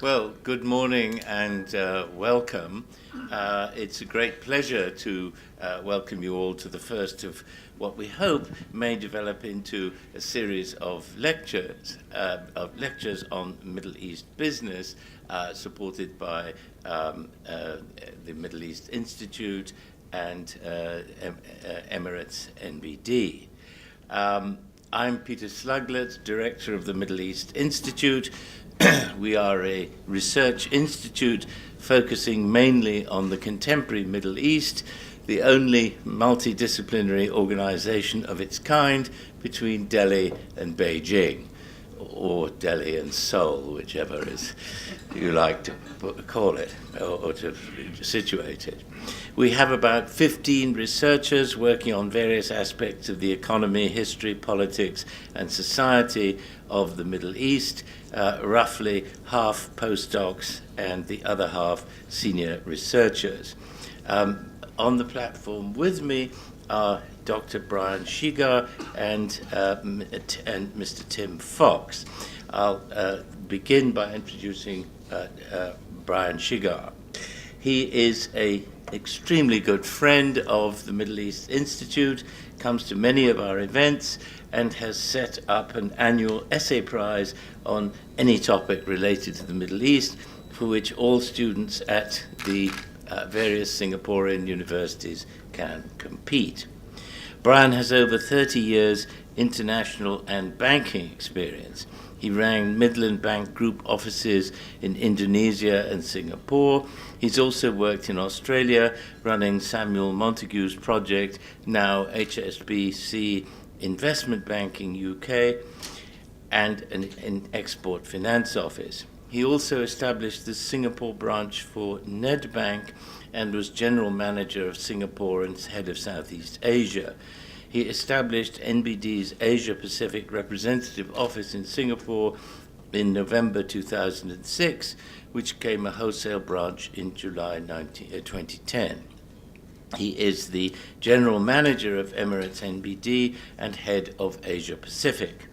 Well, good morning and welcome. It's a great pleasure to welcome you all to the first of what we hope may develop into a series of lectures on Middle East business, supported by the Middle East Institute and Emirates NBD. I'm Peter Sluglet, Director of the Middle East Institute. We are a research institute focusing mainly on the contemporary Middle East, the only multidisciplinary organization of its kind between Delhi and Beijing, or Delhi and Seoul, whichever is you like to call it, or to situate it. We have about 15 researchers working on various aspects of the economy, history, politics, and society of the Middle East, roughly half postdocs and the other half senior researchers. On the platform with me are Dr. Brian Shigar and Mr. Tim Fox. I'll begin by introducing Brian Shigar. He is an extremely good friend of the Middle East Institute, comes to many of our events, and has set up an annual essay prize on any topic related to the Middle East, for which all students at the various Singaporean universities can compete. Brian has over 30 years international and banking experience. He ran Midland Bank Group offices in Indonesia and Singapore. He's also worked in Australia, running Samuel Montague's project, now HSBC Investment Banking UK, and an export finance office. He also established the Singapore branch for Nedbank and was general manager of Singapore and head of Southeast Asia. He established NBD's Asia Pacific representative office in Singapore in November 2006, which became a wholesale branch in July 2010. He is the general manager of Emirates NBD and head of Asia Pacific.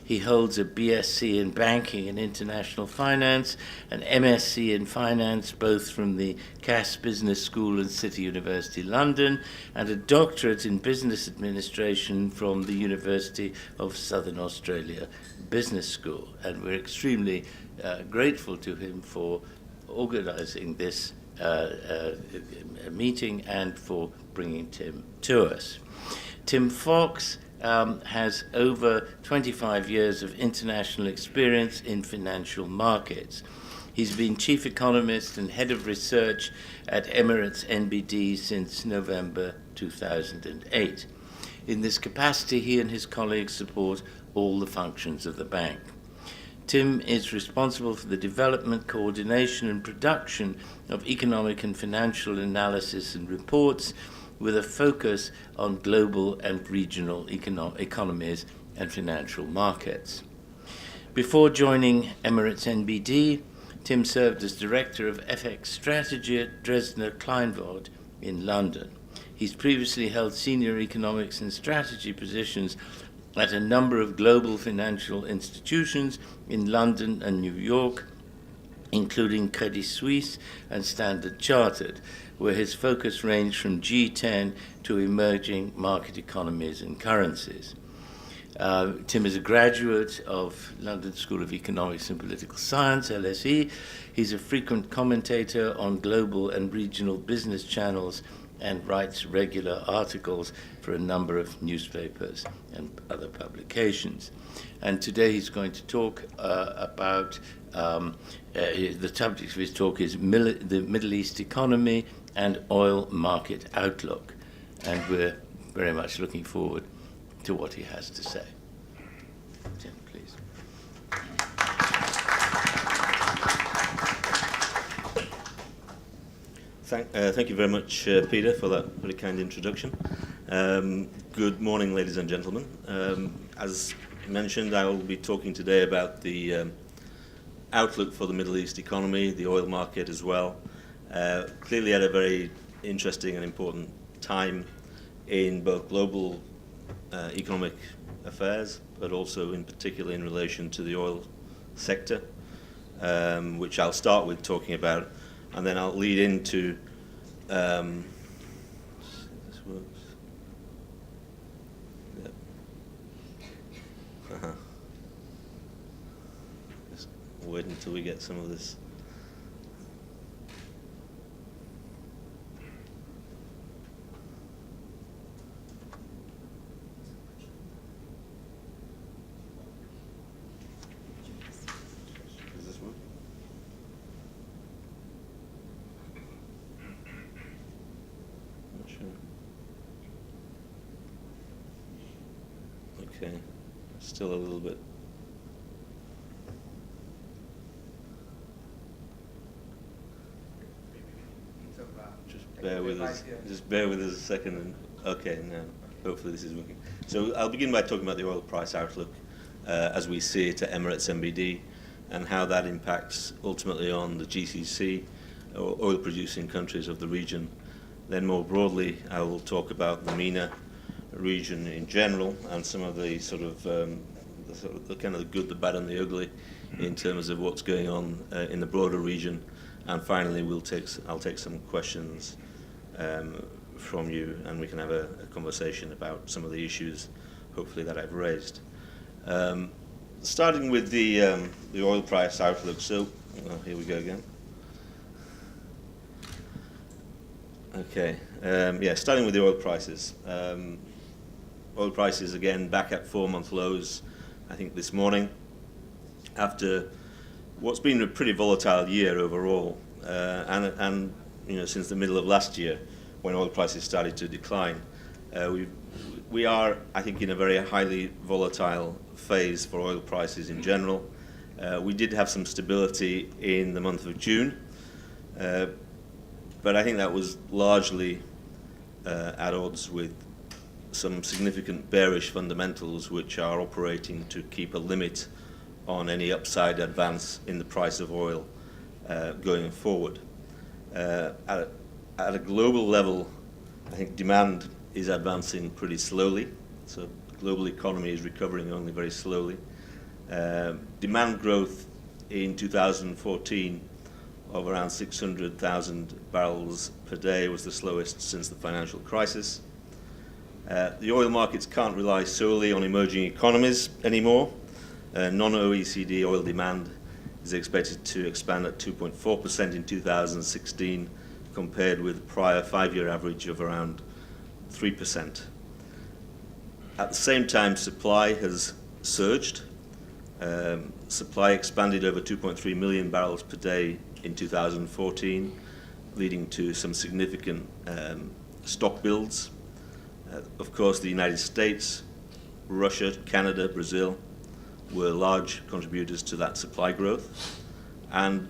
He holds a BSc in Banking and International Finance, an MSc in Finance, both from the Cass Business School and City University London, and a doctorate in Business Administration from the University of Southern Australia Business School. And we're extremely grateful to him for organizing this meeting and for bringing Tim to us. Tim Fox has over 25 years of international experience in financial markets. He's been chief economist and head of research at Emirates NBD since November 2008. In this capacity, he and his colleagues support all the functions of the bank. Tim is responsible for the development, coordination, and production of economic and financial analysis and reports, with a focus on global and regional economies and financial markets. Before joining Emirates NBD, Tim served as Director of FX Strategy at Dresdner Kleinwort in London. He's previously held senior economics and strategy positions at a number of global financial institutions in London and New York, including Credit Suisse and Standard Chartered, where his focus ranged from G10 to emerging market economies and currencies. Tim is a graduate of London School of Economics and Political Science, LSE. He's a frequent commentator on global and regional business channels and writes regular articles for a number of newspapers and other publications. And today he's going to talk about the subject of his talk is the Middle East economy and oil market outlook. And we're very much looking forward to what he has to say. Tim, please. Thank you very much, Peter, for that very kind introduction. Good morning, ladies and gentlemen. As mentioned, I will be talking today about the outlook for the Middle East economy, the oil market as well. Clearly at a very interesting and important time in both global economic affairs, but also in particular in relation to the oil sector. which I'll start with talking about, and then I'll lead into this works. Yep. Just wait until we get some of this. Does this work? Not sure. Okay, still a little bit. Just bear with us a second. And, okay, now hopefully this is working. So I'll begin by talking about the oil price outlook as we see it at Emirates MBD and how that impacts ultimately on the GCC, or oil-producing countries of the region. Then more broadly, I will talk about the MENA region in general and some of the sort of the kind of the good, the bad, and the ugly in terms of what's going on in the broader region. And finally, I'll take some questions from you, and we can have a conversation about some of the issues, hopefully, that I've raised. Starting with the oil price outlook. So, here we go again. Okay, starting with the oil prices. Oil prices again back at 4-month lows, I think this morning, after what's been a pretty volatile year overall, and you know, since the middle of last year when oil prices started to decline. We are, I think, in a very highly volatile phase for oil prices in general. We did have some stability in the month of June, but I think that was largely at odds with some significant bearish fundamentals which are operating to keep a limit on any upside advance in the price of oil going forward. At a global level, I think demand is advancing pretty slowly, so the global economy is recovering only very slowly. Demand growth in 2014 of around 600,000 barrels per day was the slowest since the financial crisis. The oil markets can't rely solely on emerging economies anymore. Non-OECD oil demand is expected to expand at 2.4% in 2016, compared with the prior 5-year average of around 3%. At the same time, supply has surged. Supply expanded over 2.3 million barrels per day in 2014, leading to some significant stock builds. Of course, the United States, Russia, Canada, Brazil were large contributors to that supply growth. And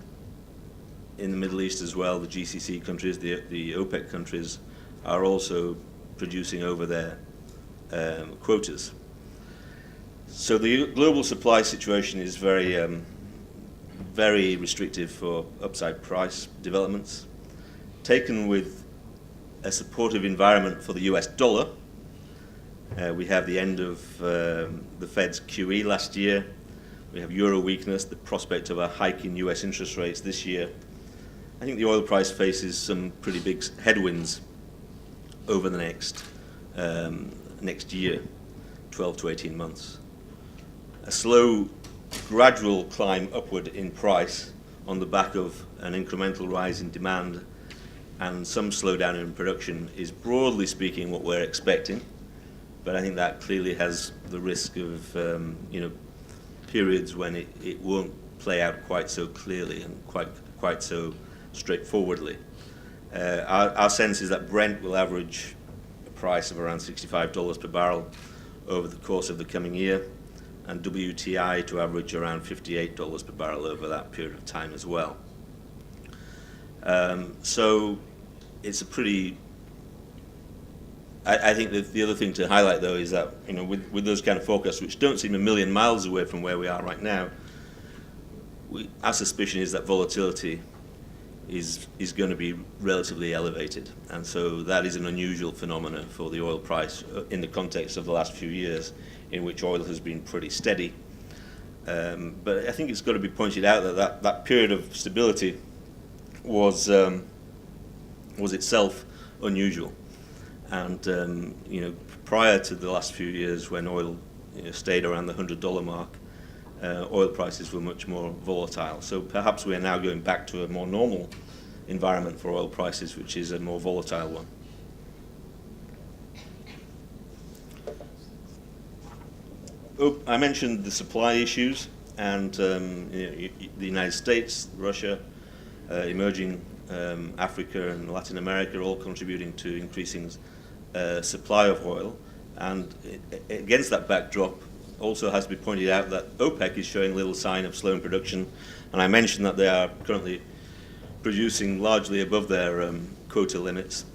in the Middle East as well, the GCC countries, the OPEC countries, are also producing over their quotas. So the global supply situation is very, very restrictive for upside price developments. Taken with a supportive environment for the US dollar, we have the end of the Fed's QE last year. We have euro weakness, the prospect of a hike in US interest rates this year. I think the oil price faces some pretty big headwinds over the next year, 12 to 18 months. A slow, gradual climb upward in price on the back of an incremental rise in demand and some slowdown in production is, broadly speaking, what we're expecting. But I think that clearly has the risk of periods when it won't play out quite so clearly and quite so straightforwardly. Our sense is that Brent will average a price of around $65 per barrel over the course of the coming year, and WTI to average around $58 per barrel over that period of time as well. So it's a pretty... I think that the other thing to highlight, though, is that with those kind of forecasts, which don't seem a million miles away from where we are right now, our suspicion is that volatility is going to be relatively elevated, and so that is an unusual phenomenon for the oil price in the context of the last few years, in which oil has been pretty steady. But I think it's got to be pointed out that period of stability was itself unusual. And prior to the last few years, when oil stayed around the $100 mark, oil prices were much more volatile. So perhaps we are now going back to a more normal environment for oil prices, which is a more volatile one. I mentioned the supply issues, and the United States, Russia, emerging Africa and Latin America are all contributing to increasing supply of oil. And against that backdrop, also has to be pointed out that OPEC is showing little sign of slowing production. And I mentioned that they are currently producing largely above their quota limits.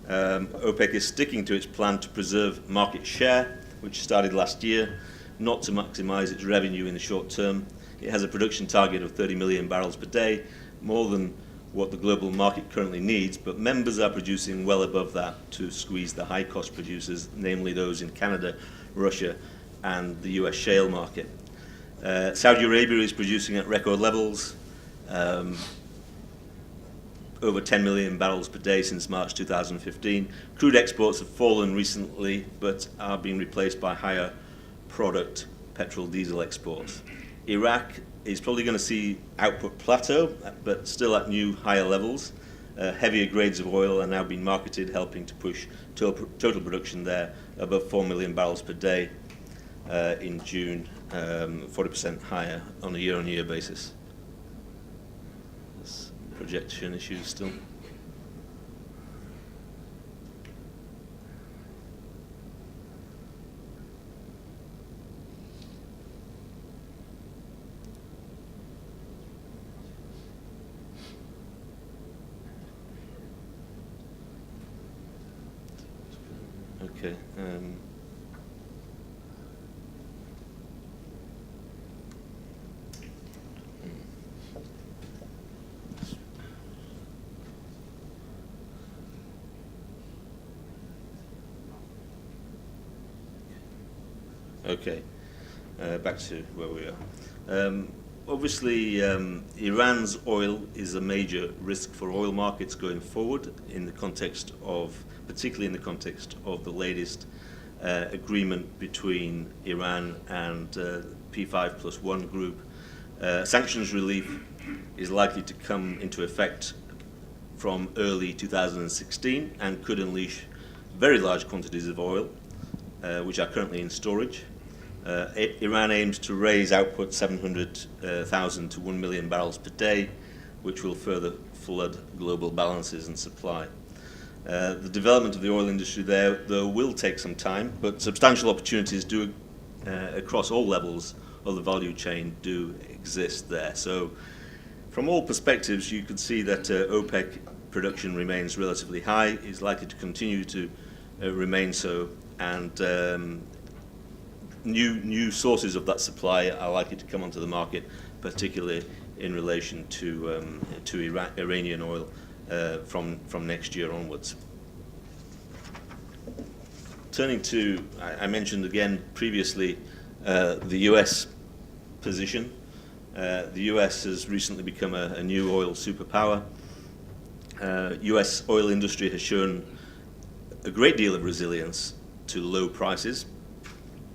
OPEC is sticking to its plan to preserve market share, which started last year, not to maximize its revenue in the short term. It has a production target of 30 million barrels per day, more than what the global market currently needs, but members are producing well above that to squeeze the high-cost producers, namely those in Canada, Russia, and the US shale market. Saudi Arabia is producing at record levels, over 10 million barrels per day since March 2015. Crude exports have fallen recently, but are being replaced by higher product petrol diesel exports. Iraq is probably going to see output plateau, but still at new higher levels. Heavier grades of oil are now being marketed, helping to push total production there above 4 million barrels per day in June, 40% higher on a year-on-year basis. There's projection issues still. Okay. Okay. Back to where we are. Obviously, Iran's oil is a major risk for oil markets going forward in the context of, particularly in the context of the latest agreement between Iran and P5+1 group. Sanctions relief is likely to come into effect from early 2016 and could unleash very large quantities of oil, which are currently in storage. Iran aims to raise output 700,000 to 1 million barrels per day, which will further flood global balances and supply. The development of the oil industry there, though, will take some time, but substantial opportunities do across all levels of the value chain do exist there. So from all perspectives, you could see that OPEC production remains relatively high, is likely to continue to remain so, and new sources of that supply are likely to come onto the market, particularly in relation to Iranian oil from next year onwards. Turning to, I mentioned again previously, the US position. The US has recently become a new oil superpower. US oil industry has shown a great deal of resilience to low prices,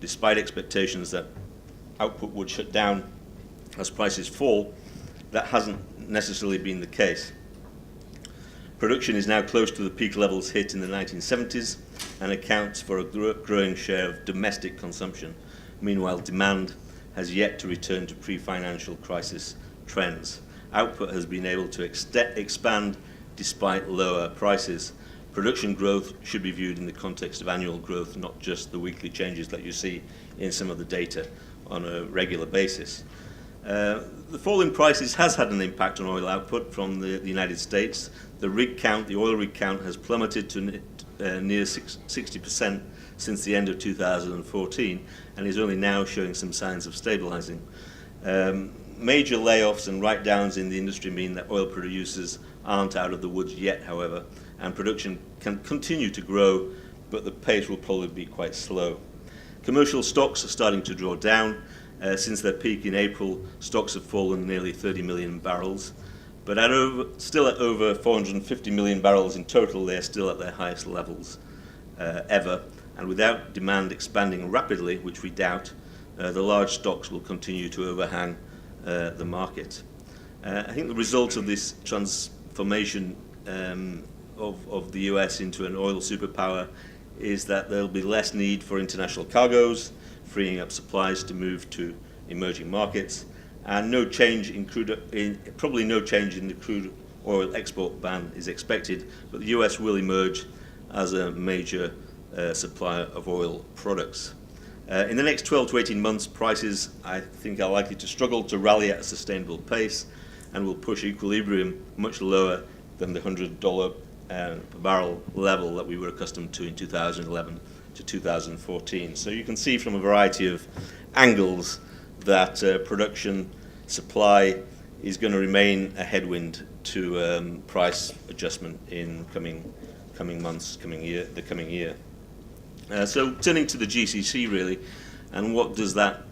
despite expectations that output would shut down as prices fall. That hasn't necessarily been the case. Production is now close to the peak levels hit in the 1970s and accounts for a growing share of domestic consumption. Meanwhile, demand has yet to return to pre-financial crisis trends. Output has been able to expand despite lower prices. Production growth should be viewed in the context of annual growth, not just the weekly changes that you see in some of the data on a regular basis. The fall in prices has had an impact on oil output from the United States. The oil rig count has plummeted to near 60% since the end of 2014 and is only now showing some signs of stabilizing. Major layoffs and write-downs in the industry mean that oil producers aren't out of the woods yet, however, and production can continue to grow, but the pace will probably be quite slow. Commercial stocks are starting to draw down. Since their peak in April, stocks have fallen nearly 30 million barrels. But still at over 450 million barrels in total, they're still at their highest levels ever. And without demand expanding rapidly, which we doubt, the large stocks will continue to overhang the market. I think the result of this transformation of the US into an oil superpower is that there'll be less need for international cargoes, freeing up supplies to move to emerging markets, and probably no change in the crude oil export ban is expected, but the US will emerge as a major supplier of oil products. In the next 12 to 18 months, prices, I think, are likely to struggle to rally at a sustainable pace and will push equilibrium much lower than the $100 per barrel level that we were accustomed to in 2011 to 2014. So you can see from a variety of angles that production supply is going to remain a headwind to price adjustment in coming months, the coming year. So turning to the GCC really, and what is the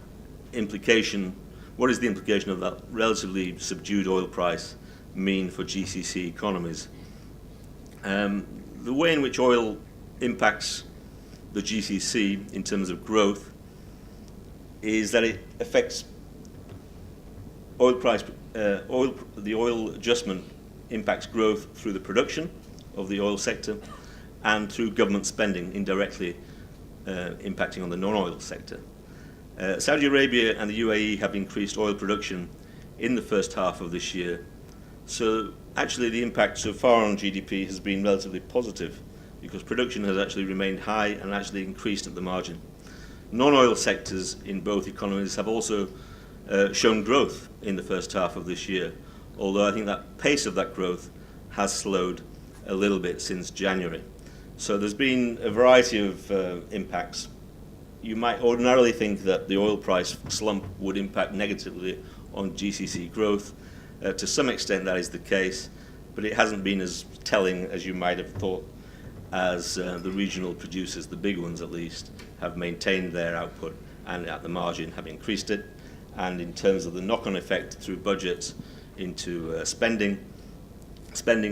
implication of that relatively subdued oil price mean for GCC economies? The way in which oil impacts the GCC in terms of growth is that it affects the oil adjustment impacts growth through the production of the oil sector and through government spending indirectly impacting on the non-oil sector. Saudi Arabia and the UAE have increased oil production in the first half of this year. So actually the impact so far on GDP has been relatively positive because production has actually remained high and actually increased at the margin. Non-oil sectors in both economies have also shown growth in the first half of this year, although I think that pace of that growth has slowed a little bit since January. So there's been a variety of impacts. You might ordinarily think that the oil price slump would impact negatively on GCC growth. To some extent that is the case, but it hasn't been as telling as you might have thought, as the regional producers, the big ones at least, have maintained their output and at the margin have increased it. And in terms of the knock-on effect through budgets into spending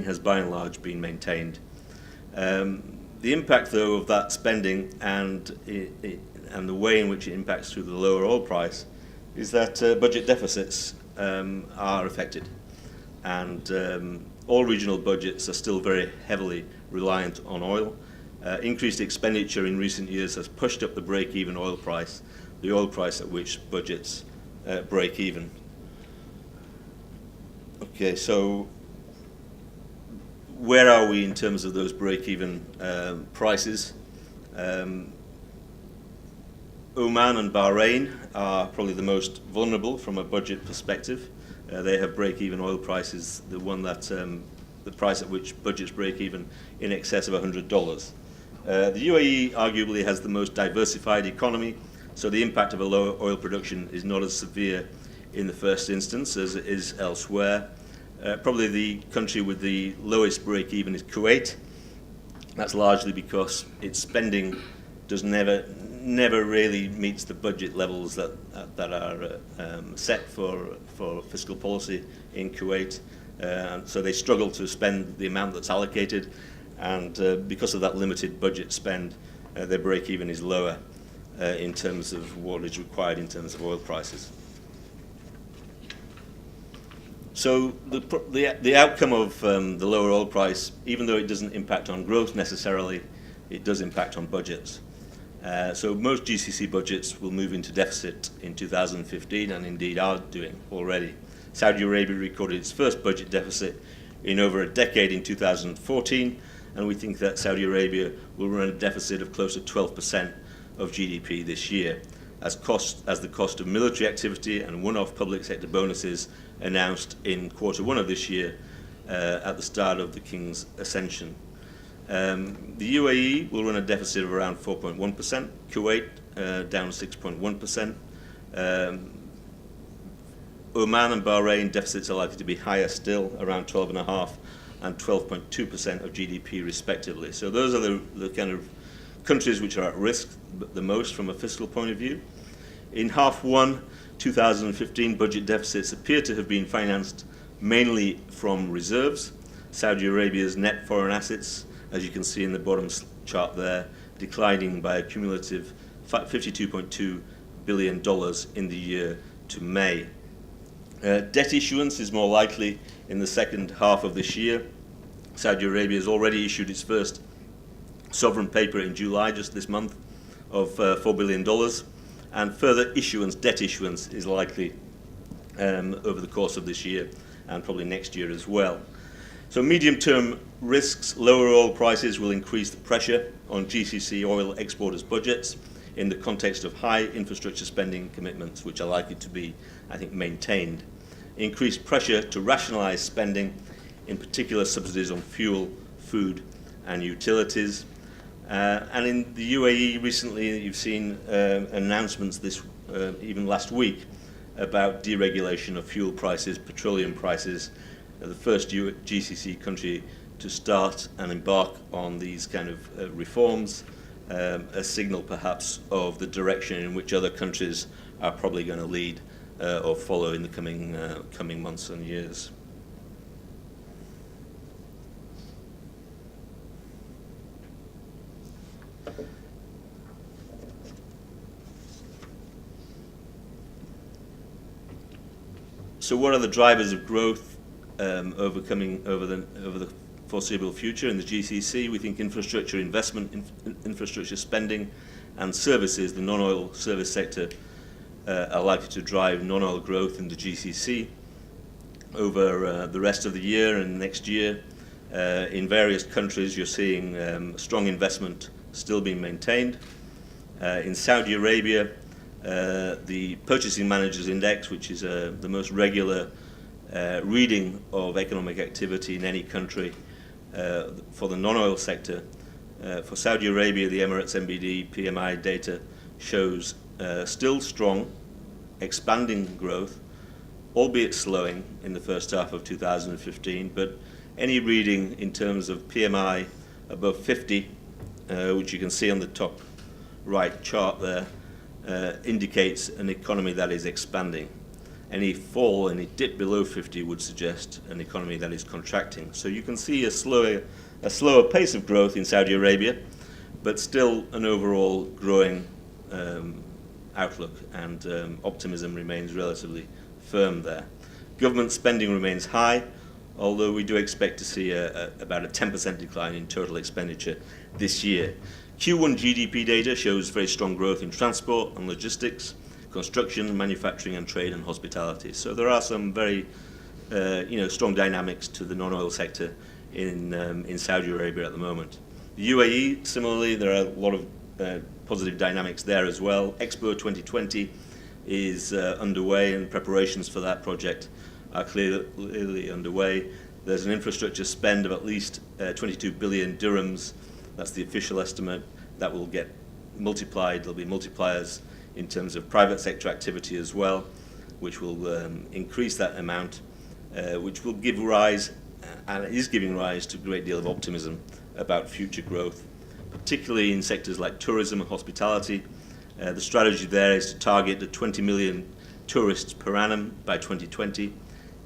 has by and large been maintained. The impact, though, of that spending and the way in which it impacts through the lower oil price is that budget deficits are affected. And all regional budgets are still very heavily reliant on oil. Increased expenditure in recent years has pushed up the break-even oil price, the oil price at which budgets break even. Okay, so where are we in terms of those break-even prices? Oman and Bahrain are probably the most vulnerable from a budget perspective. They have break-even oil prices, the price at which budgets break even in excess of $100. The UAE arguably has the most diversified economy, so the impact of a lower oil production is not as severe in the first instance as it is elsewhere. Probably the country with the lowest break-even is Kuwait. That's largely because its spending never really meets the budget levels that are set for fiscal policy in Kuwait. So they struggle to spend the amount that's allocated, and because of that limited budget spend, their break-even is lower in terms of what is required in terms of oil prices. So the outcome of the lower oil price, even though it doesn't impact on growth necessarily, it does impact on budgets. So most GCC budgets will move into deficit in 2015, and indeed are doing already. Saudi Arabia recorded its first budget deficit in over a decade in 2014, and we think that Saudi Arabia will run a deficit of close to 12% of GDP this year, as the cost of military activity and one-off public sector bonuses announced in Q1 of this year at the start of the King's ascension. The UAE will run a deficit of around 4.1%, Kuwait down 6.1%. Oman and Bahrain deficits are likely to be higher still, around 12.5% and 12.2% of GDP respectively. So those are the kind of countries which are at risk the most from a fiscal point of view. In half one, 2015 budget deficits appear to have been financed mainly from reserves. Saudi Arabia's net foreign assets, as you can see in the bottom chart there, declining by a cumulative $52.2 billion in the year to May. Debt issuance is more likely in the second half of this year. Saudi Arabia has already issued its first sovereign paper in July, just this month, of $4 billion, and further debt issuance is likely over the course of this year and probably next year as well. So medium-term risks, lower oil prices will increase the pressure on GCC oil exporters' budgets in the context of high infrastructure spending commitments, which are likely to be, I think, maintained. Increased pressure to rationalize spending, in particular subsidies on fuel, food, and utilities. And in the UAE recently, you've seen announcements even last week, about deregulation of fuel prices, petroleum prices, the first GCC country to start and embark on these kind of reforms, a signal perhaps of the direction in which other countries are probably going to lead or follow in the coming months and years. So what are the drivers of growth over the foreseeable future in the GCC? We think infrastructure investment, infrastructure spending, and services, the non-oil service sector, are likely to drive non-oil growth in the GCC over the rest of the year and next year. In various countries, you're seeing strong investment still being maintained. In Saudi Arabia, the Purchasing Managers Index, which is the most regular reading of economic activity in any country for the non-oil sector. For Saudi Arabia, the Emirates MBD PMI data shows still strong, expanding growth, albeit slowing in the first half of 2015, but any reading in terms of PMI above 50, which you can see on the top right chart there, indicates an economy that is expanding. Any fall, any dip below 50 would suggest an economy that is contracting. So you can see a slower pace of growth in Saudi Arabia, but still an overall growing outlook, and optimism remains relatively firm there. Government spending remains high, although we do expect to see about a 10% decline in total expenditure this year. Q1 GDP data shows very strong growth in transport and logistics, construction, manufacturing, and trade and hospitality. So there are some very strong dynamics to the non-oil sector in Saudi Arabia at the moment. The UAE, similarly, there are a lot of positive dynamics there as well. Expo 2020 is underway, and preparations for that project are clearly underway. There's an infrastructure spend of at least 22 billion dirhams. That's the official estimate. That will get multiplied. There'll be multipliers in terms of private sector activity as well, which will increase that amount, which will give rise, and it is giving rise, to a great deal of optimism about future growth, particularly in sectors like tourism and hospitality. The strategy there is to target the 20 million tourists per annum by 2020.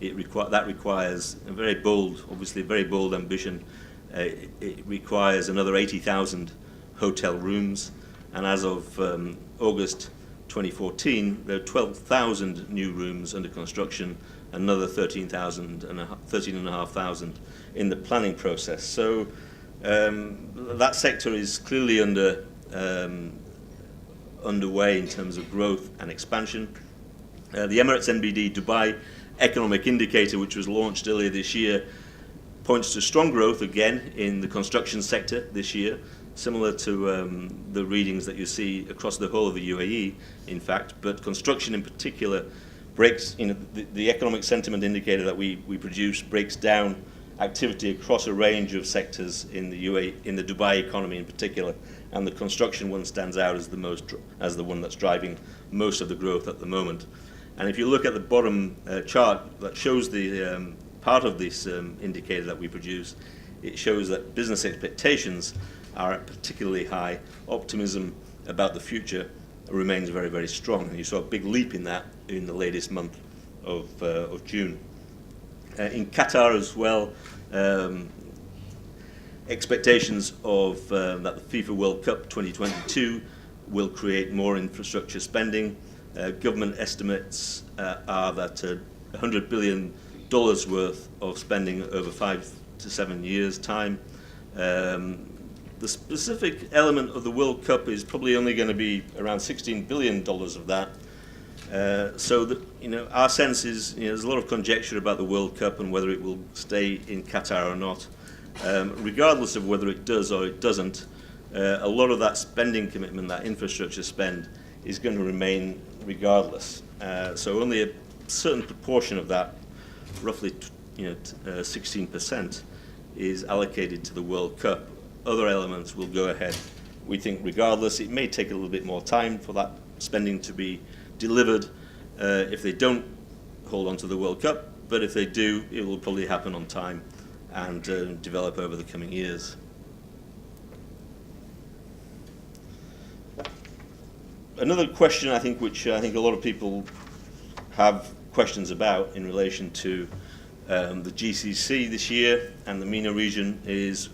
That requires a very bold, obviously a very bold ambition. It requires another 80,000 hotel rooms, and as of August 2014, there are 12,000 new rooms under construction, another 13,500 in the planning process. So that sector is clearly underway in terms of growth and expansion. The Emirates NBD Dubai Economic Indicator, which was launched earlier this year, points to strong growth again in the construction sector this year, similar to the readings that you see across the whole of the UAE, in fact. But construction in particular breaks, the economic sentiment indicator that we produce breaks down activity across a range of sectors in the Dubai economy in particular, and the construction one stands out as the one that's driving most of the growth at the moment. And if you look at the bottom chart that shows the part of this indicator that we produce, it shows that business expectations are at particularly high. Optimism about the future remains very, very strong. And you saw a big leap in that in the latest month of June. In Qatar as well, expectations of that the FIFA World Cup 2022 will create more infrastructure spending. Government estimates are that $100 billion worth of spending over 5 to 7 years' time. The specific element of the World Cup is probably only going to be around $16 billion of that. So that, our sense is there's a lot of conjecture about the World Cup and whether it will stay in Qatar or not. Regardless of whether it does or it doesn't, a lot of that spending commitment, that infrastructure spend, is going to remain regardless. So only a certain proportion of that, roughly 16%, is allocated to the World Cup. Other elements will go ahead. We think regardless, it may take a little bit more time for that spending to be delivered if they don't hold on to the World Cup, but if they do, it will probably happen on time and develop over the coming years. Another question, I think, which I think a lot of people have questions about in relation to the GCC this year and the MENA region is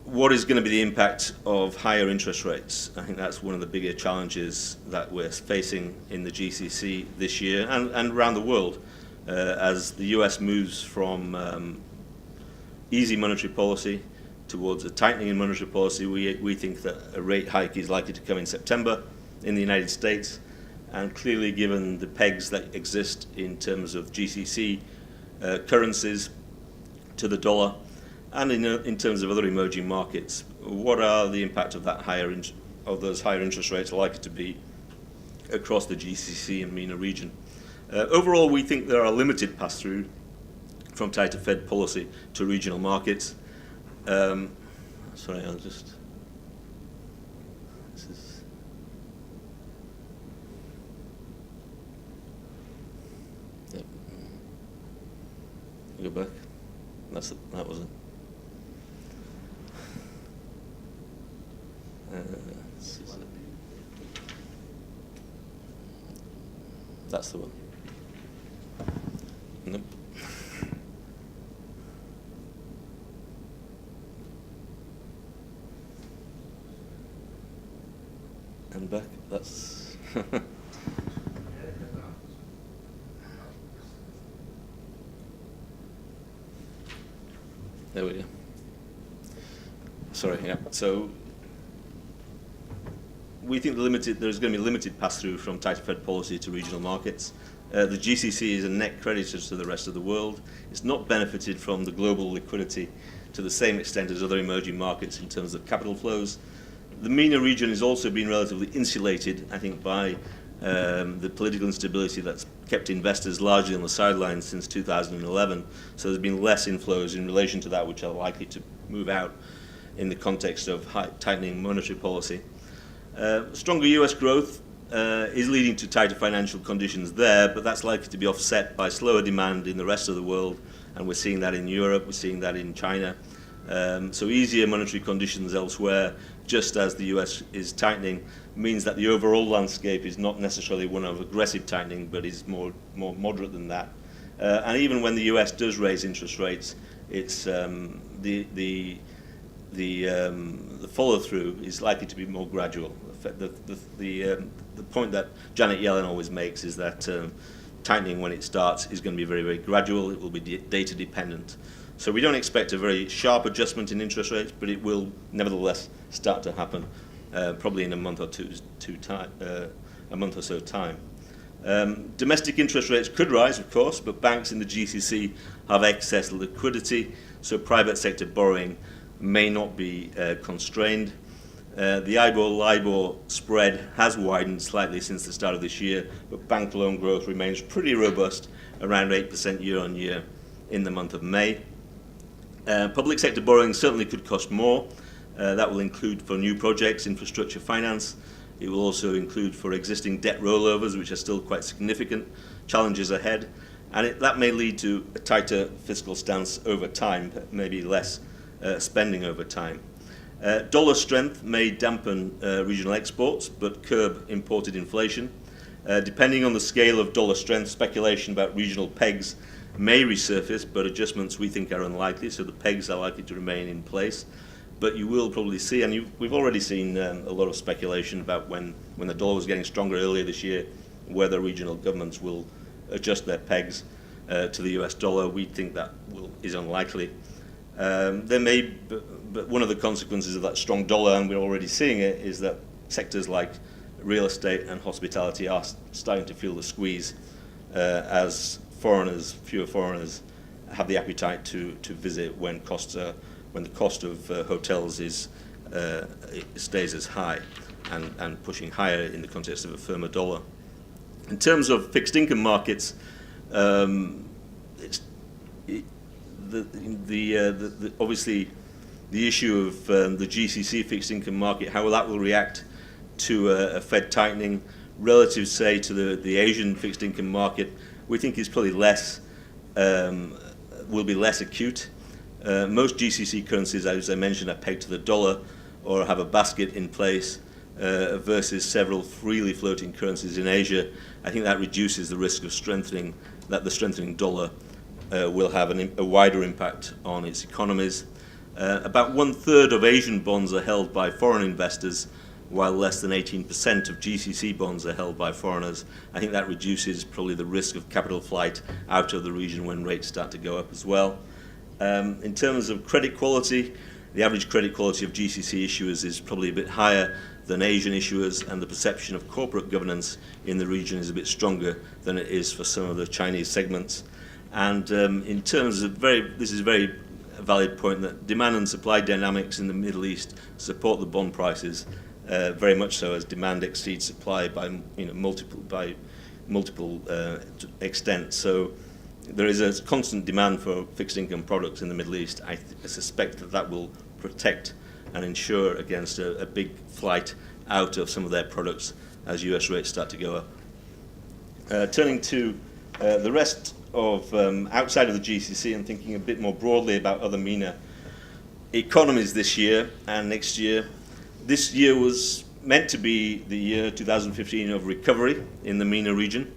what is going to be the impact of higher interest rates? I think that's one of the bigger challenges that we're facing in the GCC this year and around the world as the US moves from easy monetary policy towards a tightening in monetary policy. We think that a rate hike is likely to come in September in the United States, and clearly given the pegs that exist in terms of GCC currencies to the dollar, and in terms of other emerging markets, what are the impact of that those higher interest rates likely to be across the GCC and MENA region? Overall, we think there are limited pass-through from tighter Fed policy to regional markets. Sorry, I'll just. This is. Yep. Go back. That was it. That's the one. Nope. And back. That's. There we go. Sorry, yeah. So we think there's going to be limited pass-through from tighter Fed policy to regional markets. The GCC is a net creditor to the rest of the world. It's not benefited from the global liquidity to the same extent as other emerging markets in terms of capital flows. The MENA region has also been relatively insulated, I think, by the political instability that's kept investors largely on the sidelines since 2011. So there's been less inflows in relation to that, which are likely to move out in the context of tightening monetary policy. Stronger US growth is leading to tighter financial conditions there, but that's likely to be offset by slower demand in the rest of the world, and we're seeing that in Europe, we're seeing that in China. So easier monetary conditions elsewhere, just as the US is tightening, means that the overall landscape is not necessarily one of aggressive tightening, but is more moderate than that. And even when the US does raise interest rates, it's the follow-through is likely to be more gradual. The point that Janet Yellen always makes is that tightening, when it starts, is going to be very, very gradual. It will be data dependent. So we don't expect a very sharp adjustment in interest rates, but it will nevertheless start to happen, probably in a month or so time. Domestic interest rates could rise, of course, but banks in the GCC have excess liquidity, so private sector borrowing may not be constrained. The IBOR-LIBOR spread has widened slightly since the start of this year, but bank loan growth remains pretty robust, around 8% year on year in the month of May. Public sector borrowing certainly could cost more. That will include for new projects, infrastructure finance. It will also include for existing debt rollovers, which are still quite significant challenges ahead. And that may lead to a tighter fiscal stance over time, maybe less spending over time. Dollar strength may dampen regional exports, but curb imported inflation. Depending on the scale of dollar strength, speculation about regional pegs may resurface, but adjustments we think are unlikely, so the pegs are likely to remain in place. But you will probably see, and we've already seen a lot of speculation about when the dollar was getting stronger earlier this year, whether regional governments will adjust their pegs to the US dollar. We think that is unlikely. There may, but one of the consequences of that strong dollar, and we're already seeing it, is that sectors like real estate and hospitality are starting to feel the squeeze as fewer foreigners have the appetite to visit when the cost of hotels stays as high and pushing higher in the context of a firmer dollar. In terms of fixed income markets, obviously the issue of the GCC fixed income market, how that will react to a Fed tightening relative, say, to the Asian fixed income market, we think is probably will be less acute. Most GCC currencies, as I mentioned, are pegged to the dollar or have a basket in place versus several freely floating currencies in Asia. I think that reduces the risk of the strengthening dollar will have a wider impact on its economies. About 1/3 of Asian bonds are held by foreign investors, while less than 18% of GCC bonds are held by foreigners. I think that reduces probably the risk of capital flight out of the region when rates start to go up as well. In terms of credit quality, the average credit quality of GCC issuers is probably a bit higher than Asian issuers, and the perception of corporate governance in the region is a bit stronger than it is for some of the Chinese segments. And in terms of this is a very valid point, that demand and supply dynamics in the Middle East support the bond prices very much so, as demand exceeds supply by multiple extent. So there is a constant demand for fixed income products in the Middle East. I suspect that will protect and ensure against a big flight out of some of their products as US rates start to go up. Turning to the rest of outside of the GCC and thinking a bit more broadly about other MENA economies this year and next year. This year was meant to be the year 2015 of recovery in the MENA region,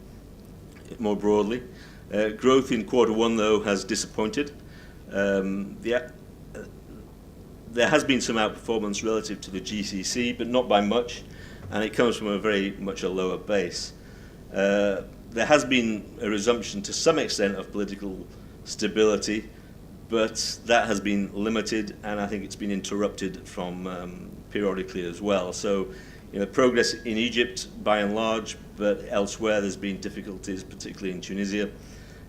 more broadly. Growth in Q1, though, has disappointed. There has been some outperformance relative to the GCC, but not by much, and it comes from a very much a lower base. There has been a resumption to some extent of political stability, but that has been limited, and I think it's been interrupted from periodically as well. So, progress in Egypt by and large, but elsewhere there's been difficulties, particularly in Tunisia,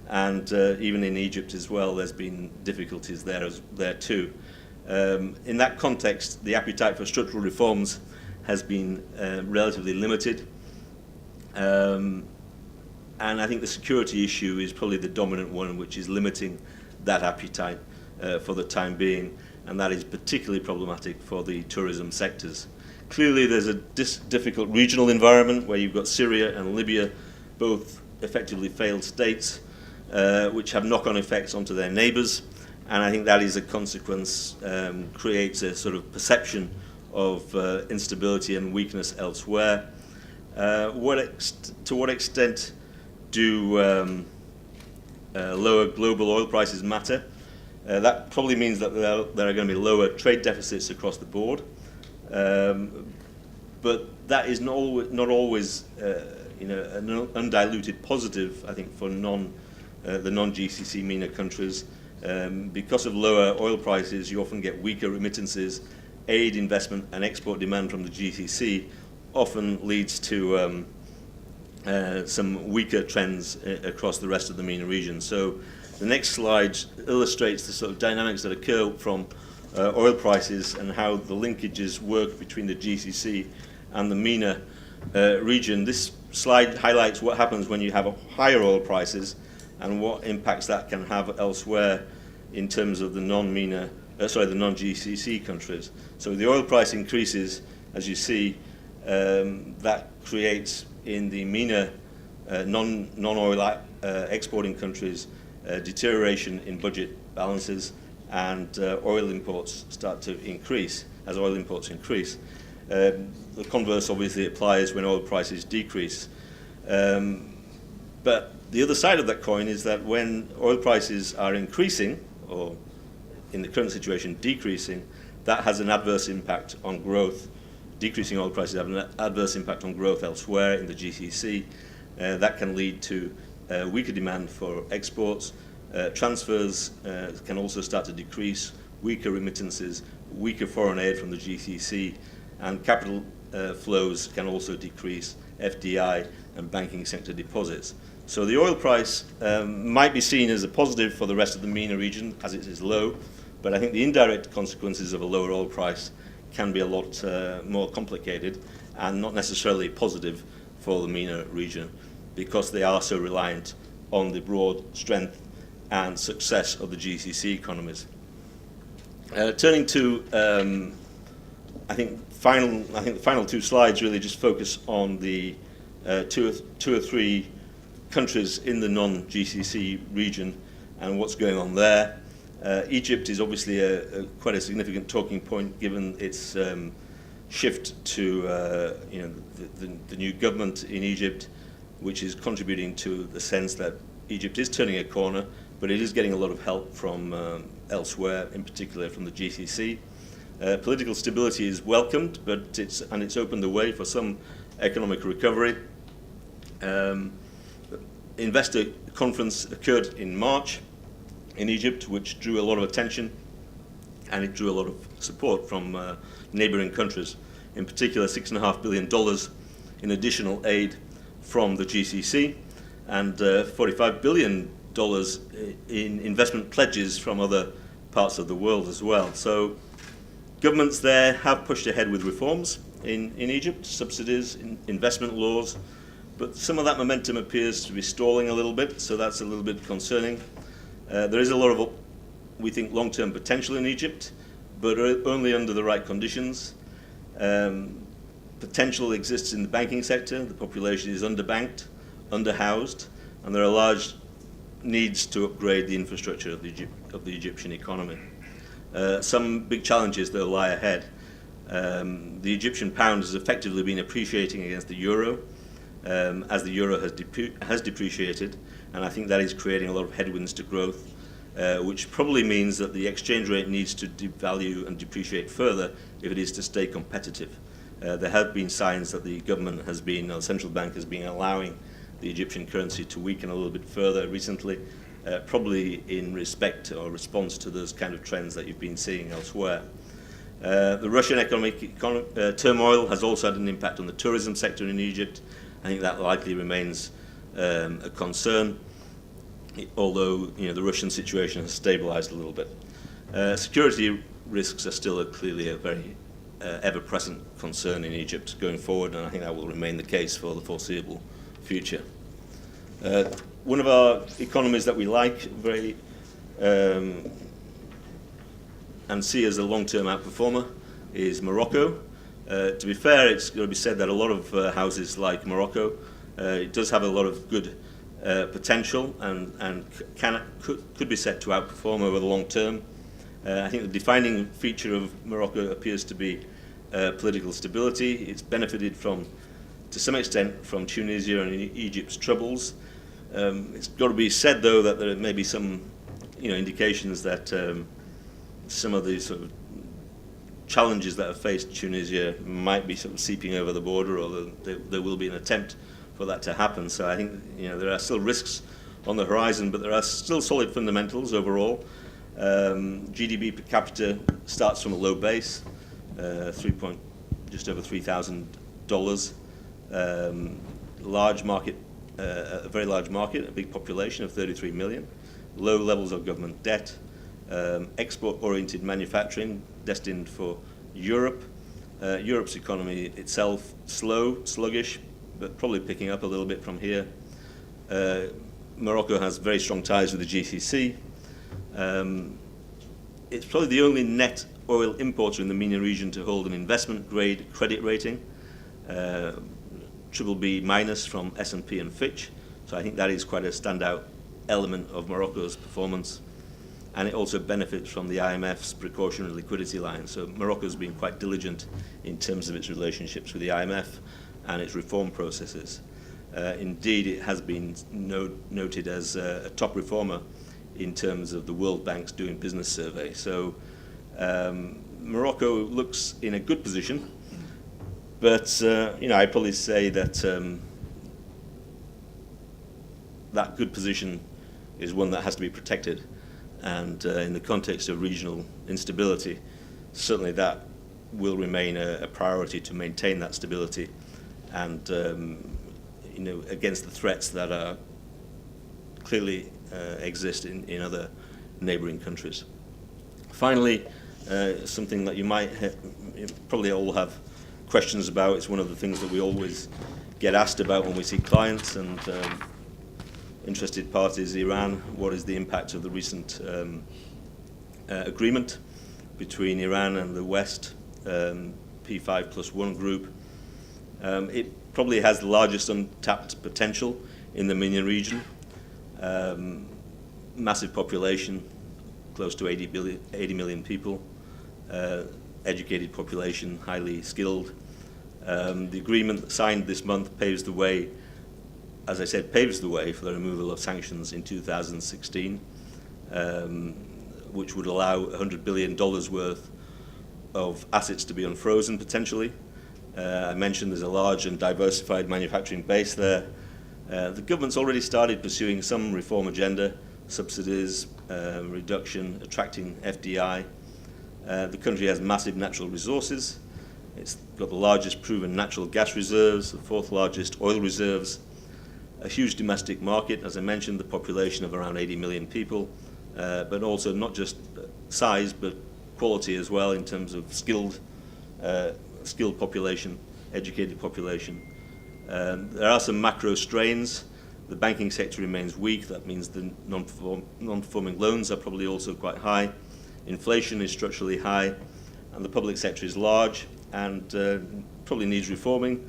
and even in Egypt as well, there's been difficulties there too. In that context, the appetite for structural reforms has been relatively limited. And I think the security issue is probably the dominant one, which is limiting that appetite for the time being, and that is particularly problematic for the tourism sectors. Clearly, there's a difficult regional environment where you've got Syria and Libya, both effectively failed states, which have knock-on effects onto their neighbours, and I think that is a consequence, creates a sort of perception of instability and weakness elsewhere. To what extent do lower global oil prices matter? That probably means that there are going to be lower trade deficits across the board, but that is not always an undiluted positive, I think, for the non-GCC MENA countries. Because of lower oil prices, you often get weaker remittances. Aid, investment, and export demand from the GCC often leads to some weaker trends across the rest of the MENA region. So the next slide illustrates the sort of dynamics that occur from oil prices and how the linkages work between the GCC and the MENA region. This slide highlights what happens when you have higher oil prices and what impacts that can have elsewhere in terms of the non-GCC countries. So the oil price increases, as you see, that creates in the MENA non-oil exporting countries deterioration in budget balances, and oil imports start to increase, as oil imports increase. The converse obviously applies when oil prices decrease. But the other side of that coin is that when oil prices are increasing, or in the current situation decreasing, that has an adverse impact on growth. Decreasing oil prices have an adverse impact on growth elsewhere in the GCC. That can lead to weaker demand for exports. Transfers can also start to decrease, weaker remittances, weaker foreign aid from the GCC, and capital flows can also decrease, FDI and banking sector deposits. So the oil price might be seen as a positive for the rest of the MENA region as it is low, but I think the indirect consequences of a lower oil price can be a lot more complicated and not necessarily positive for the MENA region, because they are so reliant on the broad strength and success of the GCC economies. Turning to, I think the final two slides really just focus on the two or three countries in the non-GCC region and what's going on there. Egypt is obviously quite a significant talking point, given its shift to the new government in Egypt, which is contributing to the sense that Egypt is turning a corner, but it is getting a lot of help from elsewhere, in particular from the GCC. Political stability is welcomed, but it's opened the way for some economic recovery. Investor conference occurred in March in Egypt, which drew a lot of attention, and it drew a lot of support from neighboring countries, in particular $6.5 billion in additional aid from the GCC, and $45 billion in investment pledges from other parts of the world as well. So governments there have pushed ahead with reforms in Egypt, subsidies, investment laws, but some of that momentum appears to be stalling a little bit, so that's a little bit concerning. There is a lot of, we think, long-term potential in Egypt, but only under the right conditions. Potential exists in the banking sector. The population is underbanked, underhoused, and there are large needs to upgrade the infrastructure of the Egyptian economy. Some big challenges that lie ahead. The Egyptian pound has effectively been appreciating against the euro, as the euro has depreciated, and I think that is creating a lot of headwinds to growth, which probably means that the exchange rate needs to devalue and depreciate further if it is to stay competitive. There have been signs that the government has been, or the central bank has been allowing the Egyptian currency to weaken a little bit further recently, probably in respect or response to those kind of trends that you've been seeing elsewhere. The Russian economic turmoil has also had an impact on the tourism sector in Egypt. I think that likely remains a concern, although the Russian situation has stabilized a little bit. Security risks are still clearly a very ever-present concern in Egypt going forward, and I think that will remain the case for the foreseeable future. One of our economies that we like very and see as a long-term outperformer is Morocco. To be fair, it's got to be said that a lot of houses like Morocco, it does have a lot of good potential and could be set to outperform over the long term. I think the defining feature of Morocco appears to be political stability. It's benefited to some extent from Tunisia and Egypt's troubles. It's got to be said, though, that there may be some indications that some of the sort of challenges that have faced Tunisia might be sort of seeping over the border, or there will be an attempt for that to happen. So I think there are still risks on the horizon, but there are still solid fundamentals overall. GDP per capita starts from a low base, just over $3,000. Large market, a very large market, a big population of 33 million. Low levels of government debt. Export-oriented manufacturing destined for Europe. Europe's economy itself slow, sluggish, but probably picking up a little bit from here. Morocco has very strong ties with the GCC. It's probably the only net oil importer in the MENA region to hold an investment-grade credit rating, BBB- from S&P and Fitch. So I think that is quite a standout element of Morocco's performance. and it also benefits from the IMF's precautionary liquidity line. So Morocco's been quite diligent in terms of its relationships with the IMF and its reform processes. Indeed, it has been noted as a top reformer in terms of the World Bank's Doing Business survey. So Morocco looks in a good position, but I'd probably say that that good position is one that has to be protected. And in the context of regional instability, certainly that will remain a priority to maintain that stability and against the threats that are clearly exist in other neighboring countries. Finally, something that you might probably all have questions about. It's one of the things that we always get asked about when we see clients and interested parties, Iran. What is the impact of the recent agreement between Iran and the West, P5+1 group? It probably has the largest untapped potential in the MENA region. Massive population, close to 80 million people, educated population, highly skilled. The agreement signed this month paves the way, as I said, paves the way for the removal of sanctions in 2016, which would allow $100 billion worth of assets to be unfrozen potentially. I mentioned there's a large and diversified manufacturing base there. The government's already started pursuing some reform agenda, subsidies, reduction, attracting FDI. The country has massive natural resources. It's got the largest proven natural gas reserves, the fourth largest oil reserves, a huge domestic market, as I mentioned, the population of around 80 million people, but also not just size, but quality as well in terms of skilled population, educated population. There are some macro strains. The banking sector remains weak. That means the non-performing loans are probably also quite high. Inflation is structurally high, and the public sector is large and probably needs reforming.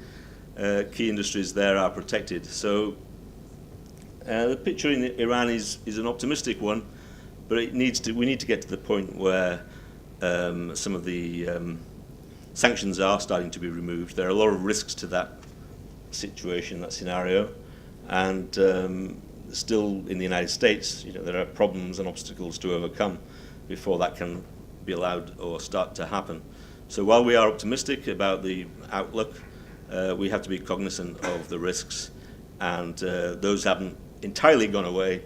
Key industries there are protected. So the picture in Iran is an optimistic one, but we need to get to the point where some of the sanctions are starting to be removed. There are a lot of risks to that situation, that scenario, and still in the United States, there are problems and obstacles to overcome before that can be allowed or start to happen. So while we are optimistic about the outlook, we have to be cognizant of the risks, and those haven't entirely gone away